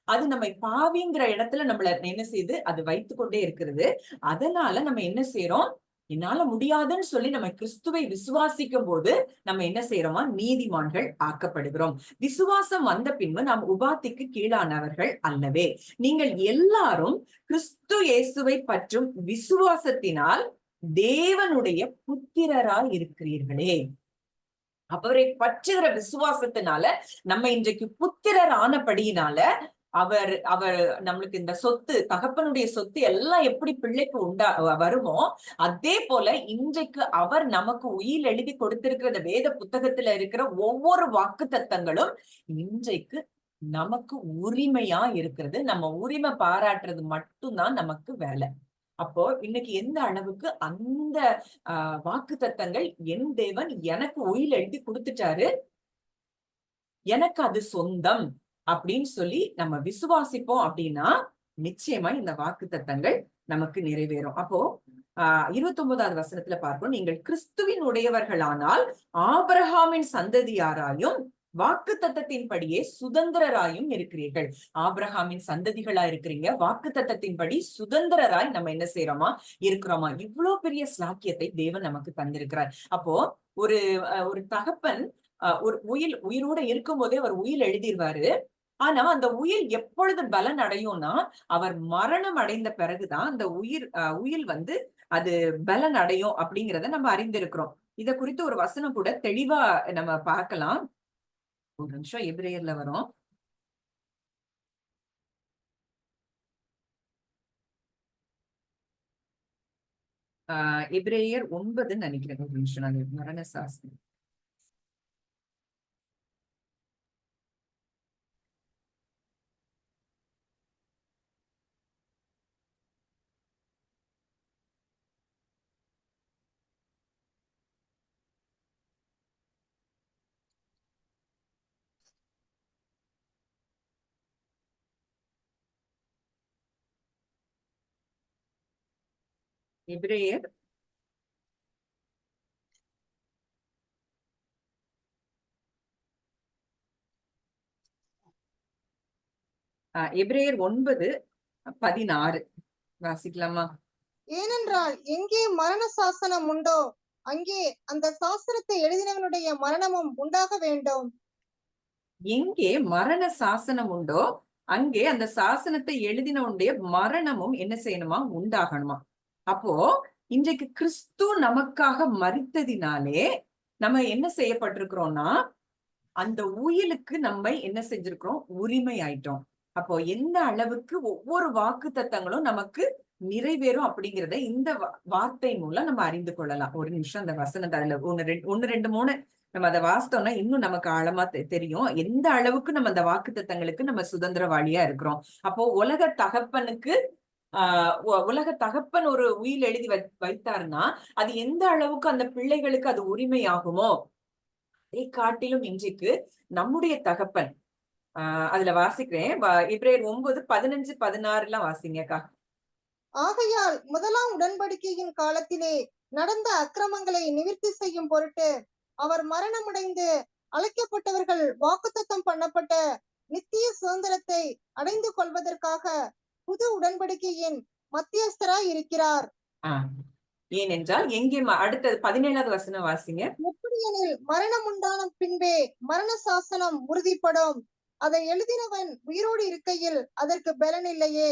அது நம்ம பாவிங்கிற இடத்துல நம்மள என்ன செய்யுது? அது வைத்து கொண்டே இருக்கிறது. அதனால நம்ம என்ன செய்யறோம்? என்னால முடியாதுன்னு சொல்லி நம்ம கிறிஸ்துவை விசுவாசிக்கும் போது நம்ம என்ன செய்யறோமா? நீதிமான்கள் ஆக்கப்படுகிறோம். விசுவாசம் வந்த பின்பு நாம் உபாத்திக்கு கீழானவர்கள் அல்லவே. நீங்கள் எல்லாரும் கிறிஸ்து இயேசுவை பற்றும் விசுவாசத்தினால் தேவனுடைய புத்திரராய் இருக்கிறீர்களே. அவரை பற்றுகிற விசுவாசத்தினால நம்ம இன்றைக்கு புத்திரர் ஆனபடியினால அவர் நம்மளுக்கு இந்த சொத்து, தகப்பனுடைய சொத்து எல்லாம் எப்படி பிள்ளைக்கு வருமோ அதே போல இன்றைக்கு அவர் நமக்கு உயிர் எழுதி கொடுத்திருக்கிற வேத புத்தகத்துல இருக்கிற ஒவ்வொரு வாக்கு தத்தங்களும் இன்றைக்கு நமக்கு உரிமையா இருக்கிறது. நம்ம உரிமை பாராட்டுறது மட்டும்தான் நமக்கு வேலை. அப்போ இன்னைக்கு எந்த அளவுக்கு அந்த வாக்கு தத்தங்கள் என் தேவன் எனக்கு உயிர் எழுதி கொடுத்துட்டாரு, எனக்கு அது சொந்தம் அப்படின்னு சொல்லி நம்ம விசுவாசிப்போம் அப்படின்னா நிச்சயமா இந்த வாக்கு தத்தங்கள் நமக்கு நிறைவேறும். அப்போ 29வது வசனத்துல பார்ப்போம். நீங்கள் கிறிஸ்துவின் உடையவர்களானால் ஆபிரகாமின் சந்ததியாராயும் வாக்கு தத்தத்தின்படியே சுதந்திரராயும் இருக்கிறீர்கள். ஆபிரகாமின் சந்ததிகளா இருக்கிறீங்க, வாக்கு தத்தத்தின்படி சுதந்திரராய் நம்ம என்ன செய்யறோமா? இருக்கிறோமா? இவ்வளவு பெரிய ஸ்லாக்கியத்தை தேவன் நமக்கு தந்திருக்கிறார். அப்போ ஒரு தகப்பன் ஒரு உயிரோட இருக்கும் போதே அவர் உயிர் எழுதிடுவாரு. ஆனா அந்த உயிர் எப்பொழுது பலன் அடையும்னா அவர் மரணம் அடைந்த பிறகுதான் அந்த உயிர் அது பலன் அடையும் அப்படிங்கிறத நம்ம அறிந்திருக்கிறோம். இத குறித்து ஒரு வசனம் கூட தெளிவா நம்ம பார்க்கலாம். ஒரு நிமிஷம், எபிரேயர்ல வரும். எபிரேயர் 9 நினைக்கிறேன். ஒரு நிமிஷம், நான் மரண சாஸ்திரம் எபிரேயர் எபிரேயர் 9:16 வாசிக்கலாமா? ஏனென்றால் எங்கே மரண சாசனம் உண்டோ அங்கே அந்த சாசனத்தை எழுதினவனுடைய மரணமும் உண்டாக வேண்டும். எங்கே மரண சாசனம் உண்டோ அங்கே அந்த சாசனத்தை எழுதினவனுடைய மரணமும் என்ன செய்யணுமா? உண்டாகணுமா. அப்போ இன்றைக்கு கிறிஸ்து நமக்காக மரித்ததினாலே நம்ம என்ன செய்யப்பட்டிருக்கிறோம்னா அந்த உயிலுக்கு நம்ம என்ன செஞ்சிருக்கிறோம்? உரிமை ஆயிட்டோம். அப்போ எந்த அளவுக்கு ஒவ்வொரு வாக்கு தத்தங்களும் நமக்கு நிறைவேறும் அப்படிங்கிறத இந்த வார்த்தை மூலம் நம்ம அறிந்து கொள்ளலாம். ஒரு நிமிஷம் அந்த வசனத்தை அதுல 1, 2, 3 நம்ம அதை வாசித்தோம்னா இன்னும் நமக்கு ஆழமா தெரியும் எந்த அளவுக்கு நம்ம அந்த வாக்கு தத்தங்களுக்கு நம்ம சுதந்திரவாளியா இருக்கிறோம். அப்போ உலக தகப்பனுக்கு உலக தகப்பன் ஒரு உயில் எழுதி வைத்தாருன்னா அது எந்த அளவுக்கு அந்த பிள்ளைகளுக்கு அது உரிமை ஆகுமோ அதை காட்டிலும் இன்றைக்கு நம்முடைய தகப்பன் அதுல வாசிக்கிறேன். எபிரேயர் 9:15-16 வாசிங்கக்கா. ஆகையால் முதலாம் உடன்படிக்கையின் காலத்திலே நடந்த அக்கிரமங்களை நிவர்த்தி செய்யும் பொருட்டு அவர் மரணமடைந்து அழைக்கப்பட்டவர்கள் வாக்குத்தத்தம் பண்ணப்பட்ட நித்திய சுதந்திரத்தை அடைந்து கொள்வதற்காக புது உடன்படிக்கையின் மத்தியஸ்தராய் இருக்கிறார். ஏனென்றால் எங்கே அடுத்தது 17வது வசனம் வாசிங்க. எப்படியெனில் மரணம் உண்டான பின்பே மரண சாசனம் உறுதிப்படும், அதை எழுதினவன் உயிரோடு இருக்கையில் அதற்கு பலன் இல்லையே.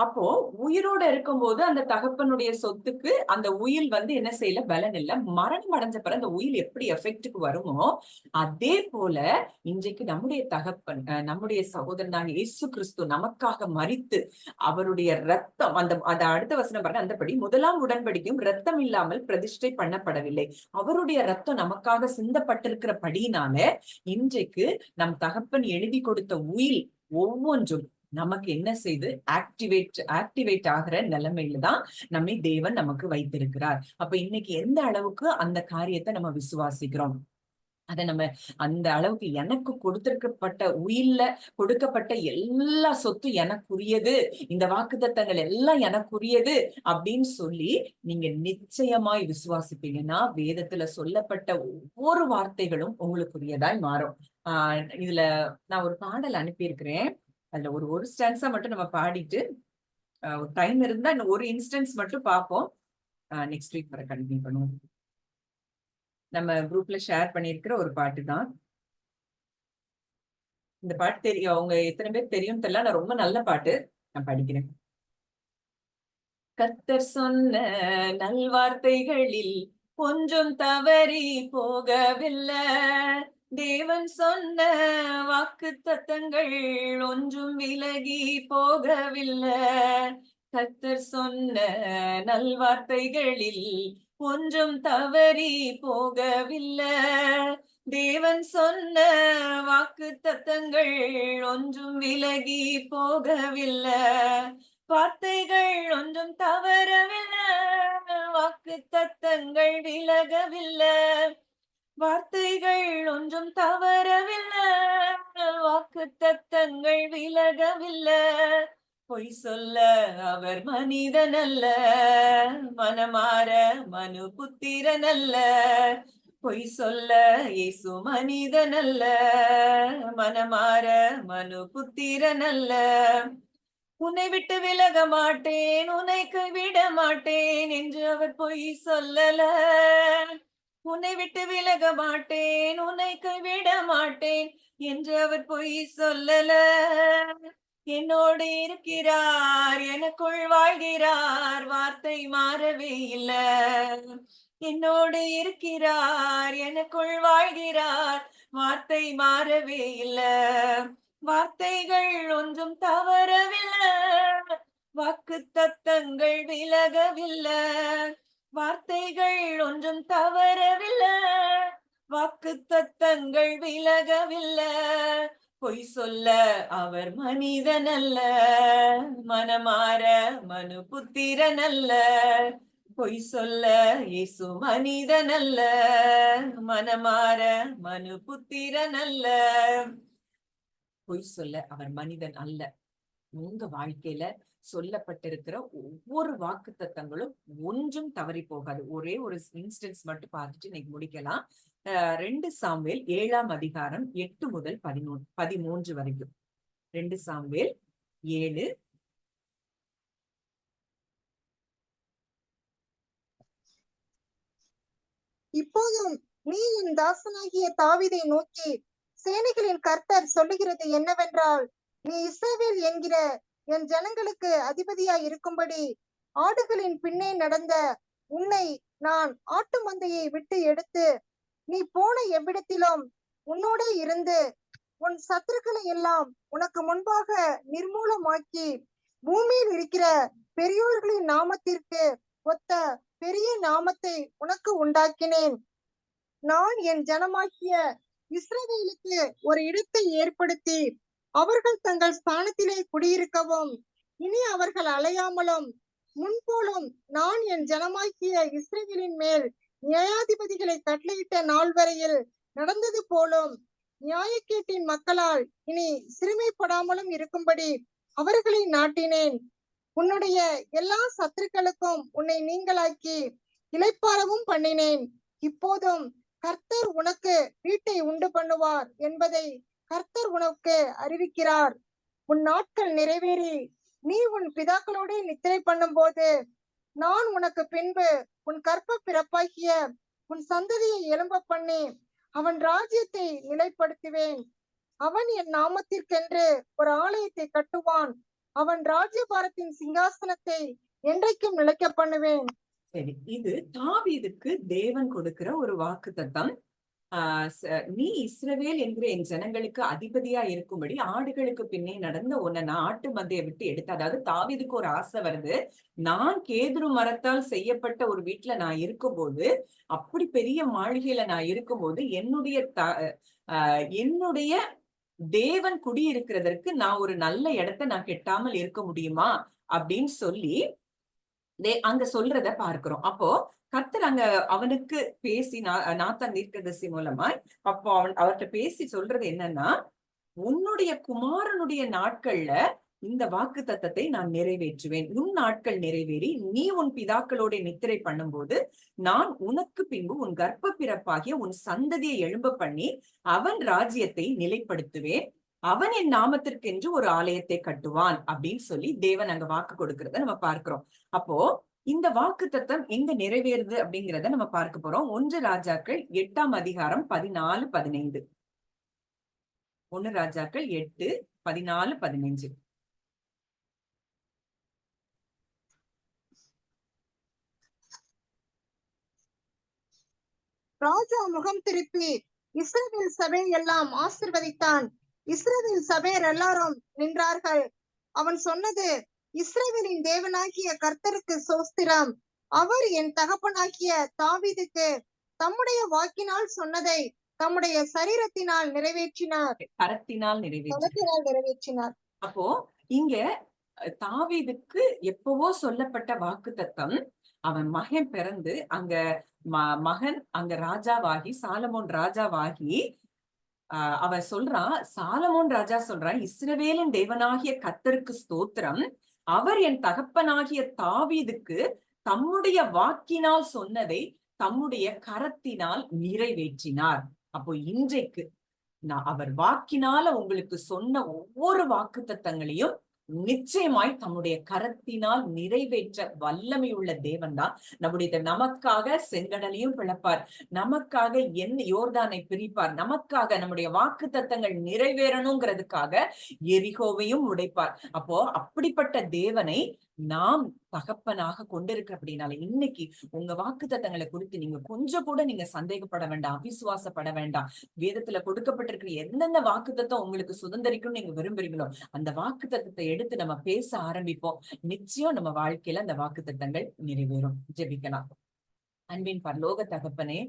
அப்போ உயிரோட இருக்கும்போது அந்த தகப்பனுடைய சொத்துக்கு அந்த உயில் என்ன செய்யல? பலன் இல்ல. மரணம் அடைஞ்ச பிறகு அந்த உயில் எப்படி எஃபெக்டுக்கு வருமோ அதே போல இன்றைக்கு நம்முடைய தகப்பன் நம்முடைய சகோதரனாக இயேசு கிறிஸ்து நமக்காக மரித்து அவருடைய ரத்தம் அந்த அடுத்த வசனம் பாருங்க. அந்தபடி முதலாம் உடன்படிக்கையும் ரத்தம் இல்லாமல் பிரதிஷ்டை பண்ணப்படவில்லை, அவருடைய ரத்தம் நமக்காக சிந்தப்பட்டிருக்கிறபடினால இன்றைக்கு நம் தகப்பன் எழுதி கொடுத்த உயில் ஒவ்வொன்றும் நமக்கு என்ன செய்து ஆக்டிவேட் ஆகிற நிலைமையில தான் நம்மை தேவன் நமக்கு வைத்திருக்கிறார். அப்ப இன்னைக்கு எந்த அளவுக்கு அந்த காரியத்தை நம்ம விசுவாசிக்கிறோம், அதை நம்ம அந்த அளவுக்கு எனக்கு கொடுத்திருக்கப்பட்ட உயில்ல கொடுக்கப்பட்ட எல்லா சொத்து எனக்குரியது, இந்த வாக்குத்தத்தங்கள் எல்லாம் எனக்குரியது அப்படின்னு சொல்லி நீங்க நிச்சயமாய் விசுவாசிப்பீங்கன்னா வேதத்துல சொல்லப்பட்ட ஒவ்வொரு வார்த்தைகளும் உங்களுக்குரியதாய் மாறும். இதுல நான் ஒரு பாடல் அனுப்பியிருக்கிறேன். அதுல ஒரு ஸ்டான்ஸா மட்டும் நம்ம பாடிட்டு டைம் இருந்தா இன்னும் ஒரு இன்ஸ்டன்ஸ் மட்டும் பார்ப்போம். நெக்ஸ்ட் வீக் வர கண்டினியூ பண்ணுவோம். நம்ம குரூப்ல ஷேர் பண்ணிருக்கிற ஒரு பாட்டு தான் இந்த பாட்டு. தெரியும் அவங்க எத்தனை பேர் தெரியும் தெரியல, நான் ரொம்ப நல்ல பாட்டு. நான் படிக்கிறேன். கர்த்தர் சொன்ன நல்வார்த்தைகளில் கொஞ்சம் தவறி போகவில்லை, தேவன் சொன்ன வாக்கு தத்தங்கள் ஒன்றும் விலகி போகவில்லை. கர்த்தர் சொன்ன நல்வார்த்தைகளில் ஒன்றும் தவறி போகவில்லை, தேவன் சொன்ன வாக்கு தத்தங்கள் ஒன்றும் விலகி போகவில்லை. வார்த்தைகள் ஒன்றும் தவறவில்லை, வாக்கு தத்தங்கள் விலகவில்லை. வார்த்தைகள் ஒன்றும் தவறவில்லை, வாக்கு தத்தங்கள் விலகவில்லை. பொய் சொல்ல அவர் மனிதன் அல்ல, மனமாற மனு புத்திரன் அல்ல. பொய் சொல்ல இயேசு மனிதன் அல்ல, மனமாற மனு புத்திரன் அல்ல. உன்னை விட்டு விலக மாட்டேன், உன்னை கைவிட மாட்டேன் என்று அவர் பொய் சொல்லல. உன்னை விட்டு விலக மாட்டேன், உன்னை கைவிட மாட்டேன் என்று அவர் பொய் சொல்லல. என்னோடு இருக்கிறார், எனக்குள் வாழ்கிறார், வார்த்தை மாறவே இல்லை. என்னோடு இருக்கிறார், எனக்குள் வாழ்கிறார், வார்த்தை மாறவே இல்லை. வார்த்தைகள் ஒன்றும் தவறவில்லை, வாக்கு தத்தங்கள் விலகவில்லை. வார்த்தைகள் ஒன்றும் தவறவில்லை, வாக்கு தத்தங்கள் விலகவில்லை. பொய் சொல்ல அவர் மனிதன் அல்ல, மனமாற மனு புத்திரன் அல்ல. பொய் சொல்ல இயேசு மனிதன் அல்ல, மனமாற மனு புத்திரன் அல்ல. பொய் சொல்ல அவர் மனிதன் அல்ல. உங்க வாழ்க்கையில சொல்லப்பட்டிருக்கிற ஒவ்வொரு வாக்கு தத்தங்களும் ஒன்றும் தவறி போகாது. ஒரே ஒரு இன்ஸ்டன்ஸ் மட்டும் பார்த்துட்டு இன்னைக்கு முடிக்கலாம். 2 சாமுவேல் 7ஆம் அதிகாரம் 8 முதல் 13 வரைக்கும். 2 சாமுவேல் 7. இப்போதும் நீ என் தாசனாகிய தாவீதை நோக்கி, சேனைகளின் கர்த்தர் சொல்லுகிறது என்னவென்றால், நீ இஸ்ரவேல் என்கிற என் ஜனங்களுக்கு அதிபதியாய் இருக்கும்படி ஆடுகளின் பின்னே நடந்த உன்னை நான் ஆட்டு மந்தையை விட்டு எடுத்து, நீ போன எவ்விடத்திலும் உன்னோடே இருந்து உன் சத்துருக்களை எல்லாம் உனக்கு முன்பாக நிர்மூலமாக்கி, பூமியில் இருக்கிற பெரியோர்களின் நாமத்திற்கு ஒத்த பெரிய நாமத்தை உனக்கு உண்டாக்கினேன். நான் என் ஜனமாகிய இஸ்ரவேலுக்கு ஒரு இடத்தை ஏற்படுத்தி, அவர்கள் தங்கள் ஸ்தானத்திலே குடியிருக்கவும், இனி அவர்கள் அலையாமலும், முன்போலும் நான் என் ஜனமாகிய இஸ்ரவேலின் மேல் நியாயாதிபதிகளை கட்டளையிட்ட நாள் வரையில் நடந்தது போலும் நியாயக்கேட்டின் மக்களால் இனி சிறுமைப்படாமலும் இருக்கும்படி அவர்களை நாட்டினேன். உன்னுடைய எல்லா சத்துருக்களுக்கும் உன்னை நீங்களாக்கி இளைப்பாறவும் பண்ணினேன். இப்போதும் கர்த்தர் உனக்கு வீட்டை உண்டு பண்ணுவார் என்பதை கர்த்தர் உனக்கு அறிவிக்கிறார். உன் நாட்கள் நிறைவேறி நீ உன் பிதாக்களோட நித்திரை பண்ணும் போது, நான் உனக்கு பின்பு உன் கற்ப பிறப்பாகிய உன் சந்ததியை எழும்ப பண்ணி அவன் ராஜ்யத்தை நிலைப்படுத்துவேன். அவன் என் நாமத்திற்கென்று ஒரு ஆலயத்தை கட்டுவான். அவன் ராஜ்யபாரத்தின் சிங்காசனத்தை என்றைக்கும் நிலைக்க பண்ணுவேன். சரி, இது தாவீதுக்கு தேவன் கொடுக்கிற ஒரு வாக்குத்தத்தம். நீ இஸ்ரவேல் என்கிற என் ஜனங்களுக்கு அதிபதியா இருக்கும்படி ஆடுகளுக்கு பின்னே நடந்த உன்னை நான் ஆட்டு மந்தையை விட்டு எடுத்து, அதாவது தாவீதுக்கு ஒரு ஆசை வருது. நான் கேதுரு மரத்தால் செய்யப்பட்ட ஒரு வீட்டுல நான் இருக்கும்போது, அப்படி பெரிய மாளிகையில நான் இருக்கும்போது, என்னுடைய தேவன் குடியிருக்கிறதற்கு நான் ஒரு நல்ல இடத்தை நான் கெட்டாமல் இருக்க முடியுமா அப்படின்னு சொல்லி அங்க சொல்றத பார்க்கிறோம். அப்போ கர்த்தர் அங்க அவனுக்கு பேசி நாத்தான் தீர்க்கதரிசி மூலமாய் அப்போ அவர்கிட்ட பேசி சொல்றது என்னன்னா, உன்னுடைய குமாரனுடைய நாட்கள்ல இந்த வாக்கு தத்தத்தை நான் நிறைவேற்றுவேன். உன் நாட்கள் நிறைவேறி நீ உன் பிதாக்களோட நித்திரை பண்ணும்போது, நான் உனக்கு பின்பு உன் கர்ப்ப பிறப்பாகிய உன் சந்ததியை எழும்ப பண்ணி அவன் ராஜ்யத்தை நிலைப்படுத்துவேன். அவன் என் நாமத்திற்கென்று ஒரு ஆலயத்தை கட்டுவான் அப்படின்னு சொல்லி தேவன் அங்க வாக்கு கொடுக்கறத நம்ம பார்க்கிறோம். அப்போ இந்த வாக்கு தத்தம் எங்க நிறைவேறுது அப்படிங்கிறத நம்ம பார்க்க போறோம். 1 ராஜாக்கள் 8ஆம் அதிகாரம் 14, 15. 1 ராஜாக்கள் 8, 14, 15. ராஜா முகம் திருப்பி இஸ்ரவேல் சபை எல்லாம் ஆசிர்வதித்தான். இஸ்ரவேல் சபையர் எல்லாரும் நின்றார்கள். அவன் சொன்னது, இஸ்ரவேலின் தேவனாகிய கர்த்தருக்கு சோஸ்திரம். அவர் என் தகப்பனாகிய தாவீதுக்கு தம்முடைய வாக்கினால் சொன்னதை தம்முடைய சரீரத்தினால் நிறைவேற்றினார். கரத்தினால் நிறைவேற்றினார். அப்போ இங்க தாவீதுக்கு எப்பவோ சொல்லப்பட்ட வாக்கு தத்தம், அவன் மகன் பிறந்து அங்க மகன் அங்க ராஜாவாகி சாலமோன் ராஜாவாகி அவன் சொல்றான், சாலமோன் ராஜா சொல்றான், இஸ்ரவேலின் தேவனாகிய கர்த்தருக்கு ஸ்தோத்திரம். அவர் என் தகப்பனாகிய தாவீதுக்கு தம்முடைய வாக்கினால் சொன்னதை தம்முடைய கரத்தினால் நிறைவேற்றினார். அப்போ இன்றைக்கு அவர் வாக்கினால உங்களுக்கு சொன்ன ஒவ்வொரு வாக்கு தத்தங்களையும் நிச்சயமாய் தம்முடைய கரத்தினால் நிறைவேற்ற வல்லமையுள்ள தேவன் தான். நமக்காக செங்கடலையும் பிளப்பார், நமக்காக யோர்தானை பிரிப்பார், நமக்காக நம்முடைய வாக்கு தத்தங்கள் நிறைவேறணுங்கிறதுக்காக எரிகோவையும் உடைப்பார். அப்போ அப்படிப்பட்ட தேவனை நாம் தகப்பனாக கொண்டிருக்க அப்படின்னால இன்னைக்கு உங்க வாக்கு தத்தங்களை குறித்து நீங்க கொஞ்சம் கூட நீங்க சந்தேகப்பட வேண்டாம், அவிசுவாசப்பட வேண்டாம். வேதத்துல கொடுக்கப்பட்டிருக்கிற எந்தெந்த வாக்கு தத்தம் உங்களுக்கு சுதந்திரிக்கும் நீங்க விரும்புறீங்களோ அந்த வாக்கு தத்தத்தை எடுத்து நம்ம பேச ஆரம்பிப்போம். நிச்சயம் நம்ம வாழ்க்கையில அந்த வாக்கு தத்தங்கள் நிறைவேறும். ஜெபிக்கலாம். அன்பின் பரலோக தகப்பனே,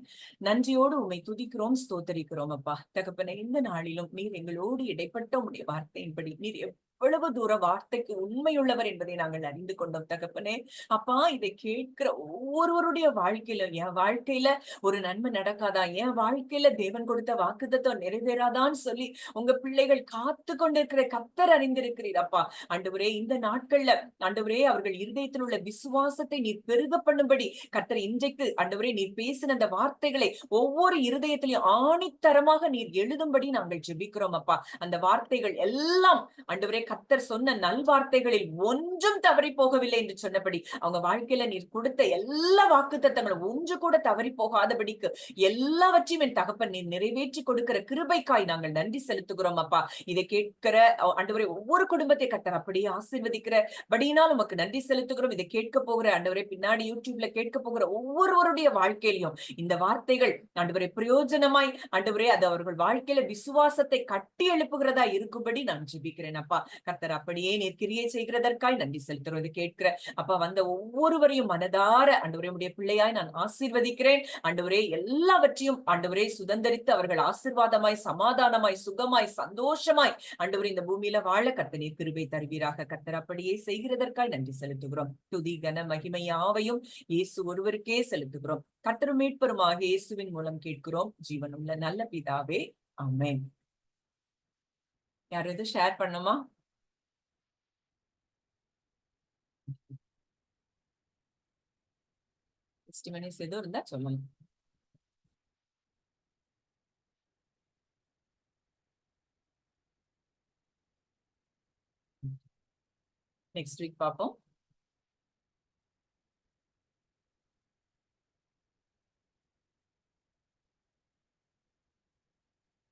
நன்றியோடு உம்மை துதிக்கிறோம், ஸ்தோத்தரிக்கிறோம் அப்பா. தகப்பனே, இந்த நாளிலும் நீர் எங்களோடு இடைப்பட்ட உடைய வார்த்தையின்படி நீர் எவ்வளவு தூர வார்த்தைக்கு உண்மையுள்ளவர் என்பதை நாங்கள் அறிந்து கொண்டோம் தகப்பனே. அப்பா, இதை கேட்கிற ஒவ்வொருவருடைய வாழ்க்கையில, என் வாழ்க்கையில ஒரு நன்மை நடக்காதா, என் வாழ்க்கையில தேவன் கொடுத்த வாக்குத்தத்தம் நிறைவேறாதான்னு சொல்லி உங்க பிள்ளைகள் காத்து கொண்டிருக்கிற கர்த்தர் அறிந்திருக்கிறீர் அப்பா. ஆண்டவரே, இந்த நாட்கள்ல ஆண்டவரே அவர்கள் இருதயத்தில் உள்ள விசுவாசத்தை நீர் பெருக பண்ணும்படி கர்த்தர் இன்றைக்கு ஆண்டவரே நீர் பேசின அந்த வார்த்தைகளை ஒவ்வொரு இருதயத்திலையும் ஆணித்தரமாக நீர் எழுதும்படி நாங்கள் ஜெபிக்கிறோம் அப்பா. அந்த வார்த்தைகள் எல்லாம் ஆண்டவரே கர்த்தர் சொன்ன நல்வார்த்தைகளில் ஒன்றும் தவறி போகவில்லை என்று சொன்னபடி அவங்க வாழ்க்கையில நீர் கொடுத்த எல்லா வாக்குத்தத்தங்களும் ஒன்று கூட தவறி போகாதபடிக்கு எல்லாவற்றையும் என் தகப்பன் நீர் நிறைவேற்றி கொடுக்கிற கிருபைக்காய் நாங்கள் நன்றி செலுத்துகிறோம் அப்பா. இதை கேட்கிற ஆண்டவரே ஒவ்வொரு குடும்பத்தை கர்த்தர் அப்படியே ஆசீர்வதிக்கிறபடியினால் உமக்கு நன்றி செலுத்துகிறோம். இதை கேட்க போகிற ஆண்டவரே பின்னாடி யூடியூப்ல கேட்க போகிற ஒவ்வொருவருடைய வாழ்க்கையிலும் இந்த வார்த்தைகள் ஆண்டவரே பிரயோஜனமாய் ஆண்டவரே அது அவர்கள் வாழ்க்கையில விசுவாசத்தை கட்டி எழுப்புகிறதா இருக்கும்படி நான் ஜெபிக்கிறேன் அப்பா. கர்த்தர் அப்படியே நீர் கிரியை செய்கிறதற்காய் நன்றி செலுத்துறோம். இது கேட்கிற அப்பா வந்த ஒவ்வொருவரையும் மனதார ஆண்டவரே உடைய பிள்ளையாய் நான் ஆசீர்வதிக்கிறேன். ஆண்டவரே எல்லாவற்றையும் ஆண்டவரே சுதந்தரித்து அவர்கள் ஆசீர்வாதமாய் சமாதானமாய் சுகமாய் சந்தோஷமாய் ஆண்டவரே இந்த பூமியில வாழ கர்த்தர் நீர் கிருபை தருவீராக. கர்த்தர் அப்படியே செய்கிறதற்காய் நன்றி செலுத்துகிறோம். துதி கன மகிமை யாவையும் இயேசு ஒருவருக்கே செலுத்துகிறோம். கர்த்தரும் மீட்பருமாக இயேசுவின் மூலம் கேட்கிறோம் ஜீவனுள்ள நல்ல பிதாவே, ஆமென். யாராவது ஷேர் பண்ணுமா? டெஸ்டிமனிஸ் எதுவும் இருந்தா சொல்லுங்க. நெக்ஸ்ட் வீக் பார்ப்போம்.